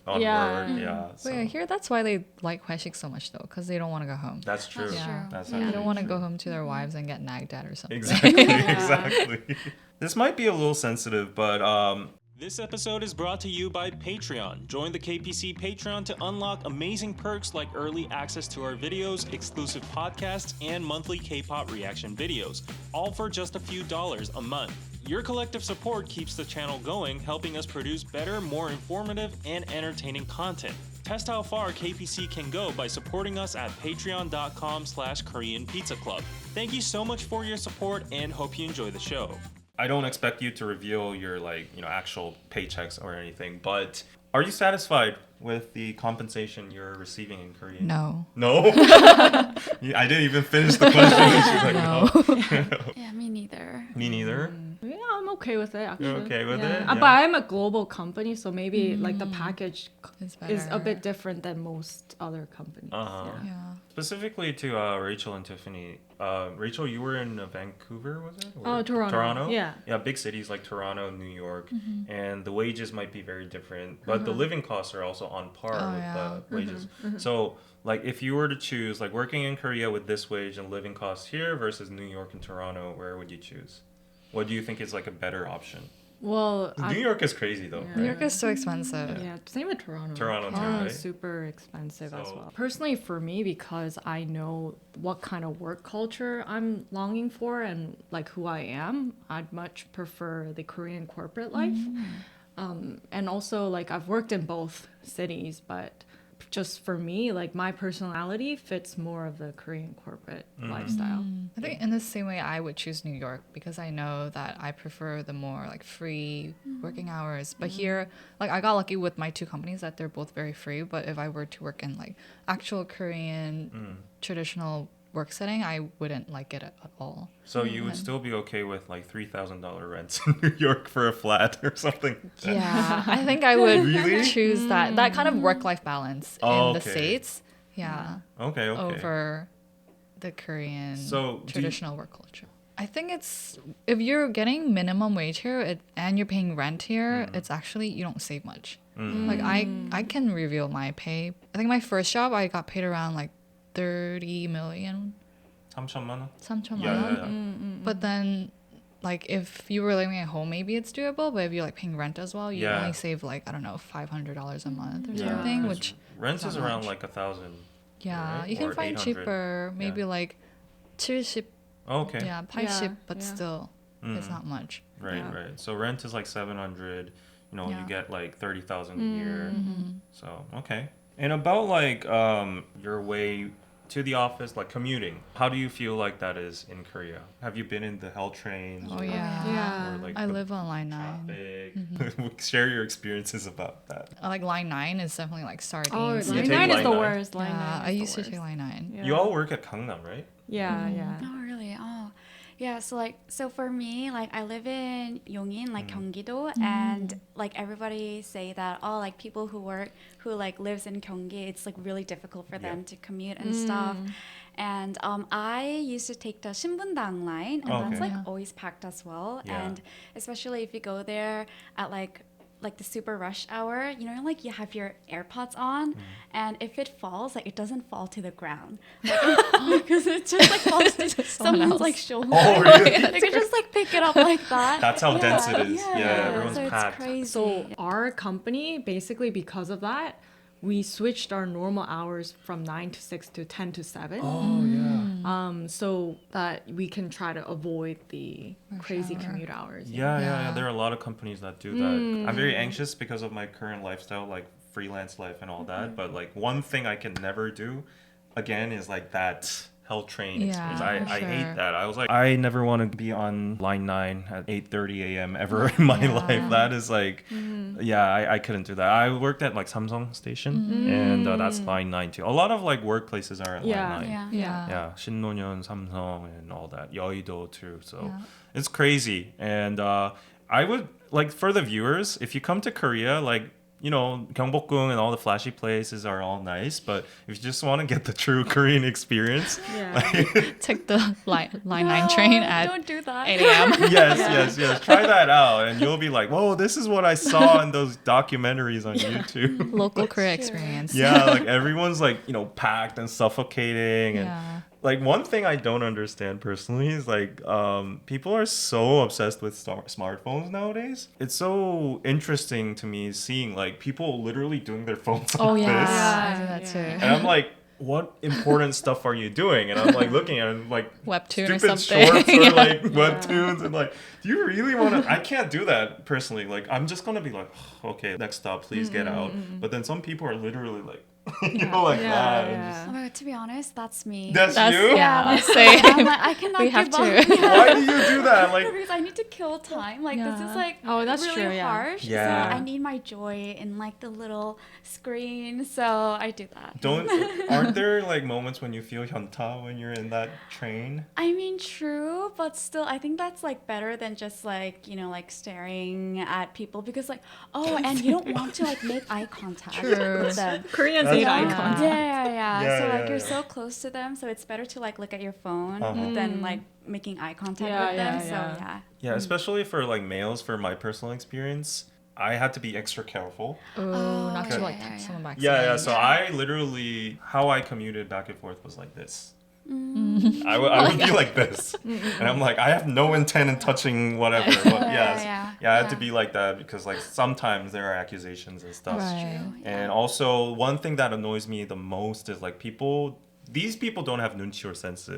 C: on
A: Yeah.
C: work. Yeah, so
B: Wait, I hear that's why they like 회식 so much though, because they don't want to go home.
C: that's true.
D: That's true.
C: That's
B: They
C: actually
B: don't want to
C: true.
B: go home to their wives and get nagged at or something.
C: Exactly, exactly. This might be a little sensitive, but
E: This episode is brought to you by Patreon. Join the KPC Patreon to unlock amazing perks like early access to our videos, exclusive podcasts, and monthly K-pop reaction videos, all for just a few dollars a month. Your collective support keeps the channel going, helping us produce better, more informative, and entertaining content. Test how far KPC can go by supporting us at patreon.com/Korean Pizza Club. Thank you so much for your support and hope you enjoy the show.
C: I don't expect you to reveal your actual paychecks or anything, but are you satisfied with the compensation you're receiving in Korea?
B: No.
C: No? I didn't even finish the question. She's like, no.
D: Yeah, me neither.
C: Me neither.
A: Yeah, I'm okay with it actually.
C: You're okay with it?
A: But
C: Yeah.
A: I'm a global company, so maybe like the package
B: It's
A: is a
B: better.
A: bit different than most other companies.
C: Uh-huh.
A: Yeah.
B: Yeah.
C: Specifically to Rachel and Tiffany. Rachel, you were in Vancouver, was it?
A: Oh, Toronto.
C: Toronto?
A: Yeah.
C: Yeah, big cities like Toronto, New York,
B: Mm-hmm.
C: and the wages might be very different, but the living costs are also on par
B: Oh,
C: with
B: yeah.
C: the wages. So, like, if you were to choose, like, working in Korea with this wage and living costs here versus New York and Toronto, where would you choose? What do you think is, like, a better option?
A: Well,
C: New York is crazy, though,
B: New
C: right?
B: York is so expensive.
A: Yeah, same with Toronto.
C: Toronto too,
A: Toronto
C: right?
A: is super expensive as
C: So-
A: well. Personally, for me, because I know what kind of work culture I'm longing for and like who I am, I'd much prefer the Korean corporate life. And also, like I've worked in both cities, but just for me, like my personality fits more of the Korean corporate lifestyle.
B: I think in the same way I would choose New York because I know that I prefer the more like free working hours. But here, like I got lucky with my two companies that they're both very free. But if I were to work in like actual Korean traditional work setting, I wouldn't like it at all.
C: So you would still be okay with, like, $3,000 rents in New York for a flat or something?
B: Yeah, I think I would
C: Really?
B: choose that kind of work-life balance
C: Oh,
B: in the
C: okay.
B: States. Yeah.
C: Okay.
B: Over the Korean
C: So, do you-
B: traditional work culture. I think it's if you're getting minimum wage here and you're paying rent here, it's actually you don't save much. Like I can reveal my pay. I think my first job I got paid around like 30 million,
C: 3천만 원?
B: 3천만
C: Yeah,
B: won.
C: yeah, yeah.
B: But then like if you were living at home, maybe it's doable. But if you're like paying rent as well, you
C: Yeah.
B: only save like I don't know $500 a month or
C: Yeah,
B: something,
C: 'cause
B: which
C: rent is
B: not
C: around
B: much.
C: like 1,000.
B: yeah,
C: right?
B: you can
C: Or
B: find
C: 800.
B: cheaper. Maybe
C: Yeah.
B: like 70,
C: Okay.
B: yeah, 80, but
A: yeah.
B: still it's not much.
C: Right,
A: Yeah.
C: right. So rent is like 700. You know, you
B: Yeah.
C: get like 30,000 a year.
B: Mm-hmm.
C: So okay. And about like your way to the office, like commuting. How do you feel like that is in Korea? Have you been in the Hell trains?
B: Oh
C: or-
B: yeah.
A: Yeah.
C: Or like
B: I
C: the
B: live on line 9.
C: traffic? Share your experiences about that.
B: I like line 9 is definitely like sardines.
A: Oh,
C: You
A: line
C: take
A: 9 is
C: line
A: the
C: 9?
A: worst. Line
B: Yeah,
A: 9 is
B: I
A: the
B: used to
A: worst.
B: take line 9.
A: Yeah.
C: You all work at Gangnam, right?
A: Yeah, yeah.
D: Oh, really? Oh, yeah. So for me, like I live in Yongin, like Gyeonggi-do, and like everybody say that like people who like lives in Gyeonggi, it's like really difficult for them to commute and stuff. And I used to take the Shinbundang line, and that's
C: Okay.
D: like
B: Yeah.
D: always packed as well.
C: Yeah.
D: And especially if you go there at like the super rush hour, you know, like you have your AirPods on, and if it falls, like it doesn't fall to the ground, because it just like falls to someone's like shoulder.
C: Oh, really?
D: They could just like pick it up like that.
C: That's how dense it is.
D: Yeah,
C: Yeah, everyone's
D: so
C: packed.
D: It's crazy.
A: So our company, basically because of that, we switched our normal hours from 9 to 6 to 10 to 7.
C: Oh yeah.
A: So that we can try to avoid the crazy commute hours.
C: Yeah. There are a lot of companies that do that. I'm very anxious because of my current lifestyle, like freelance life and all that. But like one thing I can never do again is like that Hell train
B: Yeah,
C: experience.
B: for
C: I hate
B: sure.
C: that. I was like, I never want to be on line 9 at 8:30 a.m. ever in my life. That is like, I couldn't do that. I worked at like Samsung station, and that's line 9 too. A lot of like workplaces are at
A: Yeah.
C: line 9.
D: yeah.
B: Yeah.
C: Yeah, 신논현, Samsung, and all that. 여의도 too. So
B: Yeah.
C: it's crazy. And I would like for the viewers, if you come to Korea, like you know, Gyeongbokgung and all the flashy places are all nice, but if you just want to get the true Korean experience,
A: Yeah.
B: Take the line 9 train at
D: Don't do that.
B: 8 a.m.
C: yes, try that out, and you'll be like, whoa, this is what I saw in those documentaries on YouTube.
B: Local Korea experience.
C: Yeah, like everyone's like, you know, packed and suffocating, and
B: Yeah.
C: like one thing I don't understand personally is like people are so obsessed with smartphones nowadays. It's so interesting to me seeing like people literally doing their phones like
B: Oh yeah,
C: this.
B: I do that too.
C: And I'm like, what important stuff are you doing? And I'm like looking at it and like
B: Webtoon or
C: stupid
B: something.
C: shorts or
B: Yeah.
C: like webtoons and like, do you really want to? I can't do that personally. Like I'm just gonna be like, okay, next stop, please get out. But then some people are literally like You know, like that. And
A: yeah.
D: Oh my God, to be honest, that's me.
C: That's
B: That's
C: you?
B: yeah,
D: like,
B: same.
D: I'm like, I cannot
B: We have
D: give up.
B: to.
C: Why do you do that? Like,
D: Because I need to kill time. Like this
B: Yeah.
D: is like
A: Oh, that's
D: really
A: true, yeah.
D: harsh.
C: Yeah.
D: So I need my joy in like the little screen. So I do that.
C: aren't there like moments when you feel hyunta when you're in that train?
D: I mean, true, but still, I think that's like better than just like, like staring at people because like, oh, and you don't want to like make eye contact
B: True.
D: with them.
A: Koreans
C: That's
A: hate eye
C: true.
A: contact.
D: Yeah.
C: Yeah,
D: So
C: yeah,
D: like you're
C: yeah.
D: so close to them, so it's better to like look at your phone
C: Uh-huh.
D: than like making eye contact
A: Yeah,
D: with them.
A: yeah,
D: So
A: yeah.
D: yeah.
C: Yeah, especially for like males, for my personal experience, I had to be extra careful.
B: Oh, not to
D: yeah,
B: like
D: yeah,
B: touch
D: yeah.
B: someone back.
C: Yeah. So I literally, how I commuted back and forth was like this. I would be like this. And I'm like, I have no intent in touching whatever. But I had to be like that because like sometimes there are accusations and stuff.
B: Right.
C: And also one thing that annoys me the most is like these people don't have nunchi or sense.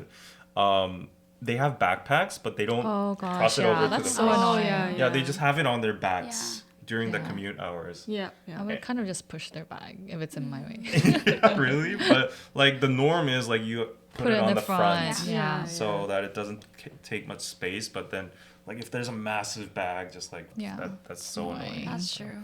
C: They have backpacks, but they don't
B: Oh
C: cross
B: gosh,
C: it over
B: yeah,
C: to
B: that's
C: the
B: so
C: bus.
B: annoying.
C: Yeah, they just have it on their backs during the
B: Yeah.
C: commute hours.
A: Yeah, yeah.
B: I would kind of just push their bag if it's in my way.
C: Yeah, really? But like the norm is like you put it
B: in
C: on
B: the
C: the front,
B: front.
A: Yeah.
C: so that it doesn't take much space. But then like if there's a massive bag, just like
B: Yeah.
C: that's so
B: Annoying.
C: annoying.
D: That's true.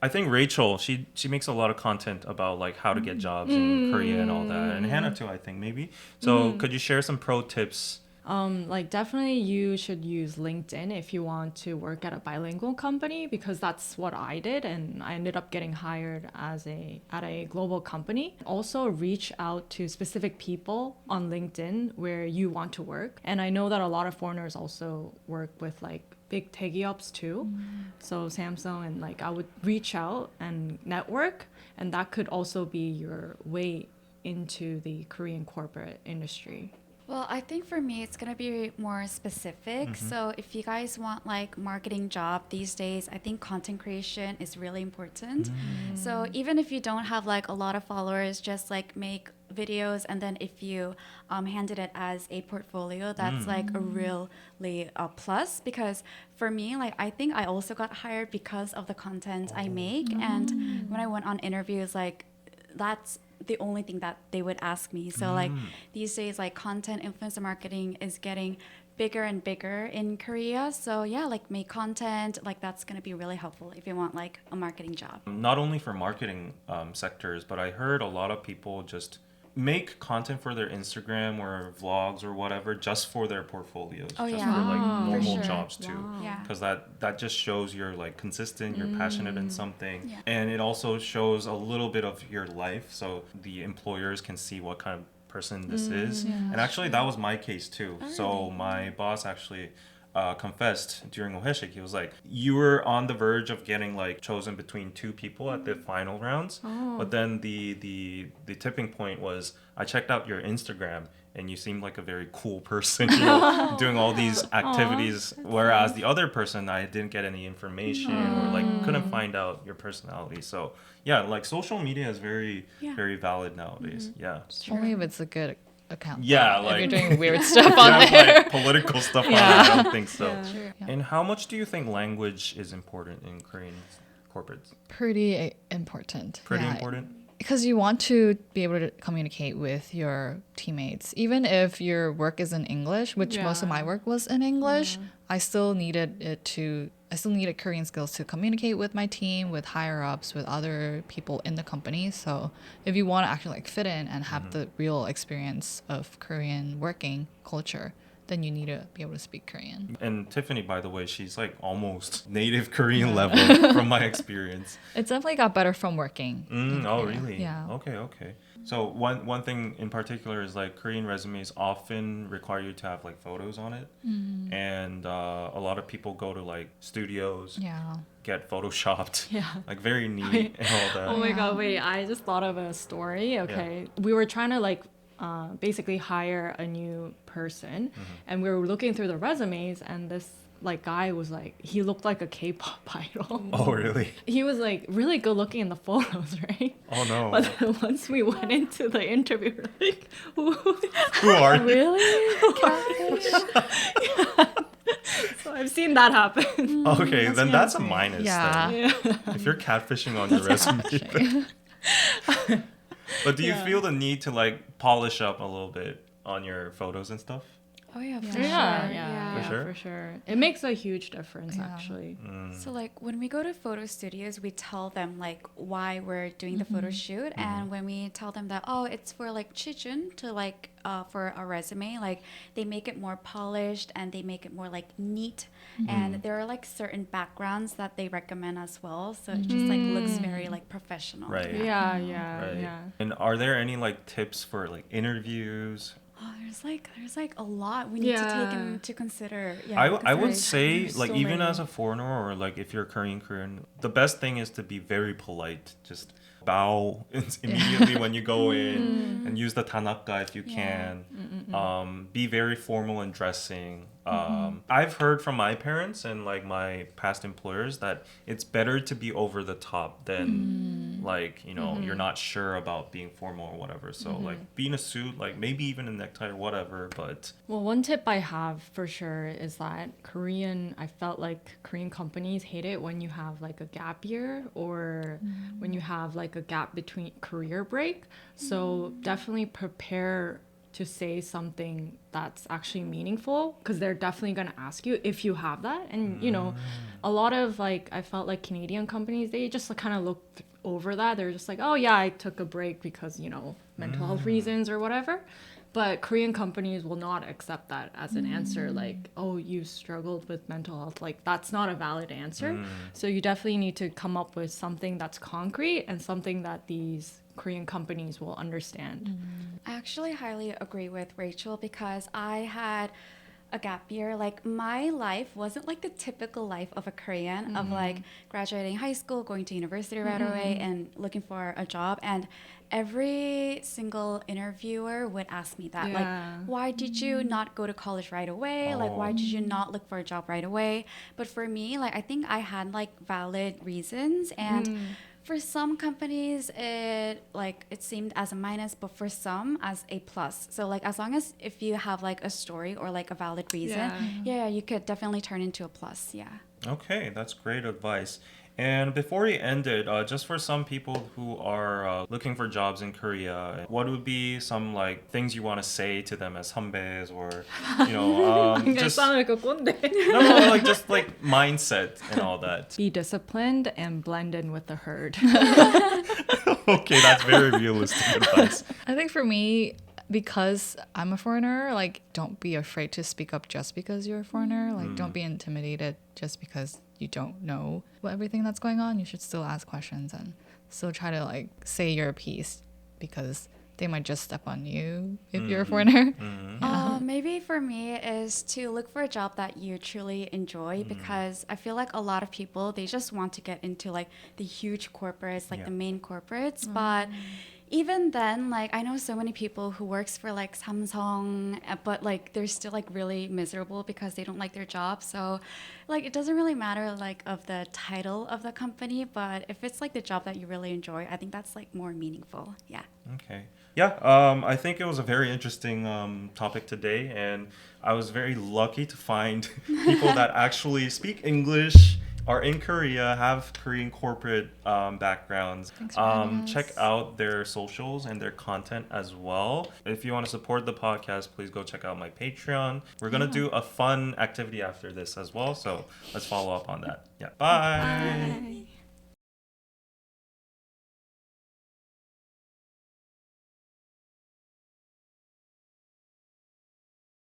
C: I think Rachel, she makes a lot of content about like how to get jobs in Korea and all that, and Hannah too, I think maybe. So could you share some pro tips?
A: Like definitely you should use LinkedIn if you want to work at a bilingual company because that's what I did and I ended up getting hired at a global company. Also reach out to specific people on LinkedIn where you want to work. And I know that a lot of foreigners also work with like big techie ops too. So Samsung and like I would reach out and network and that could also be your way into the Korean corporate industry.
D: Well, I think for me, it's going to be more specific. So if you guys want like marketing job these days, I think content creation is really important. So even if you don't have like a lot of followers, just like make videos. And then if you handed it as a portfolio, that's like a really plus because for me, like I think I also got hired because of the content I make. And when I went on interviews, like that's the only thing that they would ask me. So like these days, like content influencer marketing is getting bigger and bigger in Korea. So yeah, like make content, like that's gonna be really helpful if you want like a marketing job.
C: Not only for marketing sectors, but I heard a lot of people just make content for their Instagram or vlogs or whatever just for their portfolios,
D: Oh,
C: just
D: yeah.
C: for like
D: For
C: normal
D: sure.
C: jobs too.
D: Yeah.
C: Because that just shows you're like consistent, you're passionate in something,
D: Yeah.
C: and it also shows a little bit of your life, so the employers can see what kind of person this is. And actually, that was my case too. So my boss actually confessed during Oheshik. He was like, you were on the verge of getting like chosen between two people at the final rounds, but then the tipping point was I checked out your Instagram and you seemed like a very cool person, you know, doing all these activities, whereas the other person I didn't get any information or like couldn't find out your personality. So yeah, like social media is very valid nowadays. Yeah.
B: Only if it's a good account.
C: Yeah,
B: if
C: like
B: you're doing weird stuff on
C: yeah,
B: there.
C: like political stuff on it, I don't think so.
B: Yeah.
C: And how much do you think language is important in Korean corporates?
B: Pretty important.
C: Pretty
B: Yeah.
C: important?
B: Because you want to be able to communicate with your teammates. Even if your work is in English, which most of my work was in English, I still needed Korean skills to communicate with my team, with higher ups, with other people in the company. So if you want to actually like fit in and have the real experience of Korean working culture, then you need to be able to speak Korean.
C: And Tiffany, by the way, she's like almost native Korean level from my experience.
B: It's definitely got better from working.
C: Oh, really?
B: Yeah.
C: Okay. So one thing in particular is like Korean resumes often require you to have like photos on it. And a lot of people go to like studios,
B: Yeah.
C: get photoshopped,
A: Yeah.
C: like very neat and all that.
A: Oh my god, wait, I just thought of a story. Okay. We were trying to like basically hire a new person and we were looking through the resumes and this like guy was like he looked like a K-pop idol.
C: Oh, really?
A: He was like really good looking in the photos, right?
C: Oh, no.
A: But then once we went into the interview, we're like,
C: Who are you?
D: Really?
A: so I've seen that happen.
C: Okay, then that's a minus.
B: Yeah.
C: Then. If you're catfishing on your resume. But do you feel the need to like polish up a little bit on your photos and stuff?
D: Oh yeah, for
A: Yeah,
D: sure.
A: yeah,
C: For sure?
A: for sure. It makes a huge difference,
B: Yeah.
A: actually.
D: So like when we go to photo studios, we tell them like why we're doing the photo shoot, and when we tell them that it's for like Chijun to like for a resume, like they make it more polished and they make it more like neat, and there are like certain backgrounds that they recommend as well, so it just like looks very like professional.
C: Right.
A: Yeah, yeah,
C: Right.
A: yeah.
C: And are there any like tips for like interviews?
D: Oh, there's like a lot we need to take
A: Yeah.
D: into consider.
C: I would
D: because
C: say
A: there's
C: like
A: so
C: even
A: many.
C: as a foreigner or like if you're Korean, the best thing is to be very polite. Just bow immediately when you go in and use the tanaka if you can. Be very formal in dressing. I've heard from my parents and like my past employers that it's better to be over the top than like, you know, you're not sure about being formal or whatever. So like be in a suit, like maybe even a necktie or whatever, but
A: Well, one tip I have for sure is that I felt like Korean companies hate it when you have like a gap year or when you have like a gap between career break. So definitely prepare to say something that's actually meaningful because they're definitely going to ask you if you have that. And, you know, a lot of like, I felt like Canadian companies, they just kind of looked over that. They're just like, oh, yeah, I took a break because, you know, mental health reasons or whatever. But Korean companies will not accept that as an answer. Like, oh, you struggled with mental health. Like, that's not a valid answer. So you definitely need to come up with something that's concrete and something that these Korean companies will understand.
D: I actually highly agree with Rachel because I had a gap year. Like my life wasn't like the typical life of a Korean of like graduating high school, going to university right away and looking for a job. And every single interviewer would ask me that,
A: Yeah.
D: like, why did you not go to college right away? Like, why did you not look for a job right away? But for me, like, I think I had like valid reasons and for some companies it seemed as a minus, but for some as a plus. So like as long as if you have like a story or like a valid reason, yeah, you could definitely turn into a plus. Yeah.
C: okay, that's great advice. And before we end it, just for some people who are looking for jobs in Korea, what would be some like things you want to say to them as 선배s or, you know, just no, like just like mindset and all that.
A: Be disciplined and blend in with the herd.
C: Okay, that's very realistic advice.
B: I think for me, because I'm a foreigner, like don't be afraid to speak up just because you're a foreigner. Like don't be intimidated just because you don't know what everything that's going on. You should still ask questions and still try to like say your piece because they might just step on you if you're a foreigner.
D: Maybe for me is to look for a job that you truly enjoy because I feel like a lot of people, they just want to get into like the huge corporates, like the main corporates, but even then, like I know so many people who works for like Samsung, but like they're still like really miserable because they don't like their job. So like it doesn't really matter like of the title of the company, but if it's like the job that you really enjoy, I think that's like more meaningful. Yeah.
C: Okay. Yeah, I think it was a very interesting topic today, and I was very lucky to find people that actually speak English, are in Korea, have Korean corporate backgrounds.
B: Thanks for having us.
C: Check out their socials and their content as well. If you want to support the podcast, please go check out my Patreon. We're going to do a fun activity after this as well, so let's follow up on that. Yeah, bye.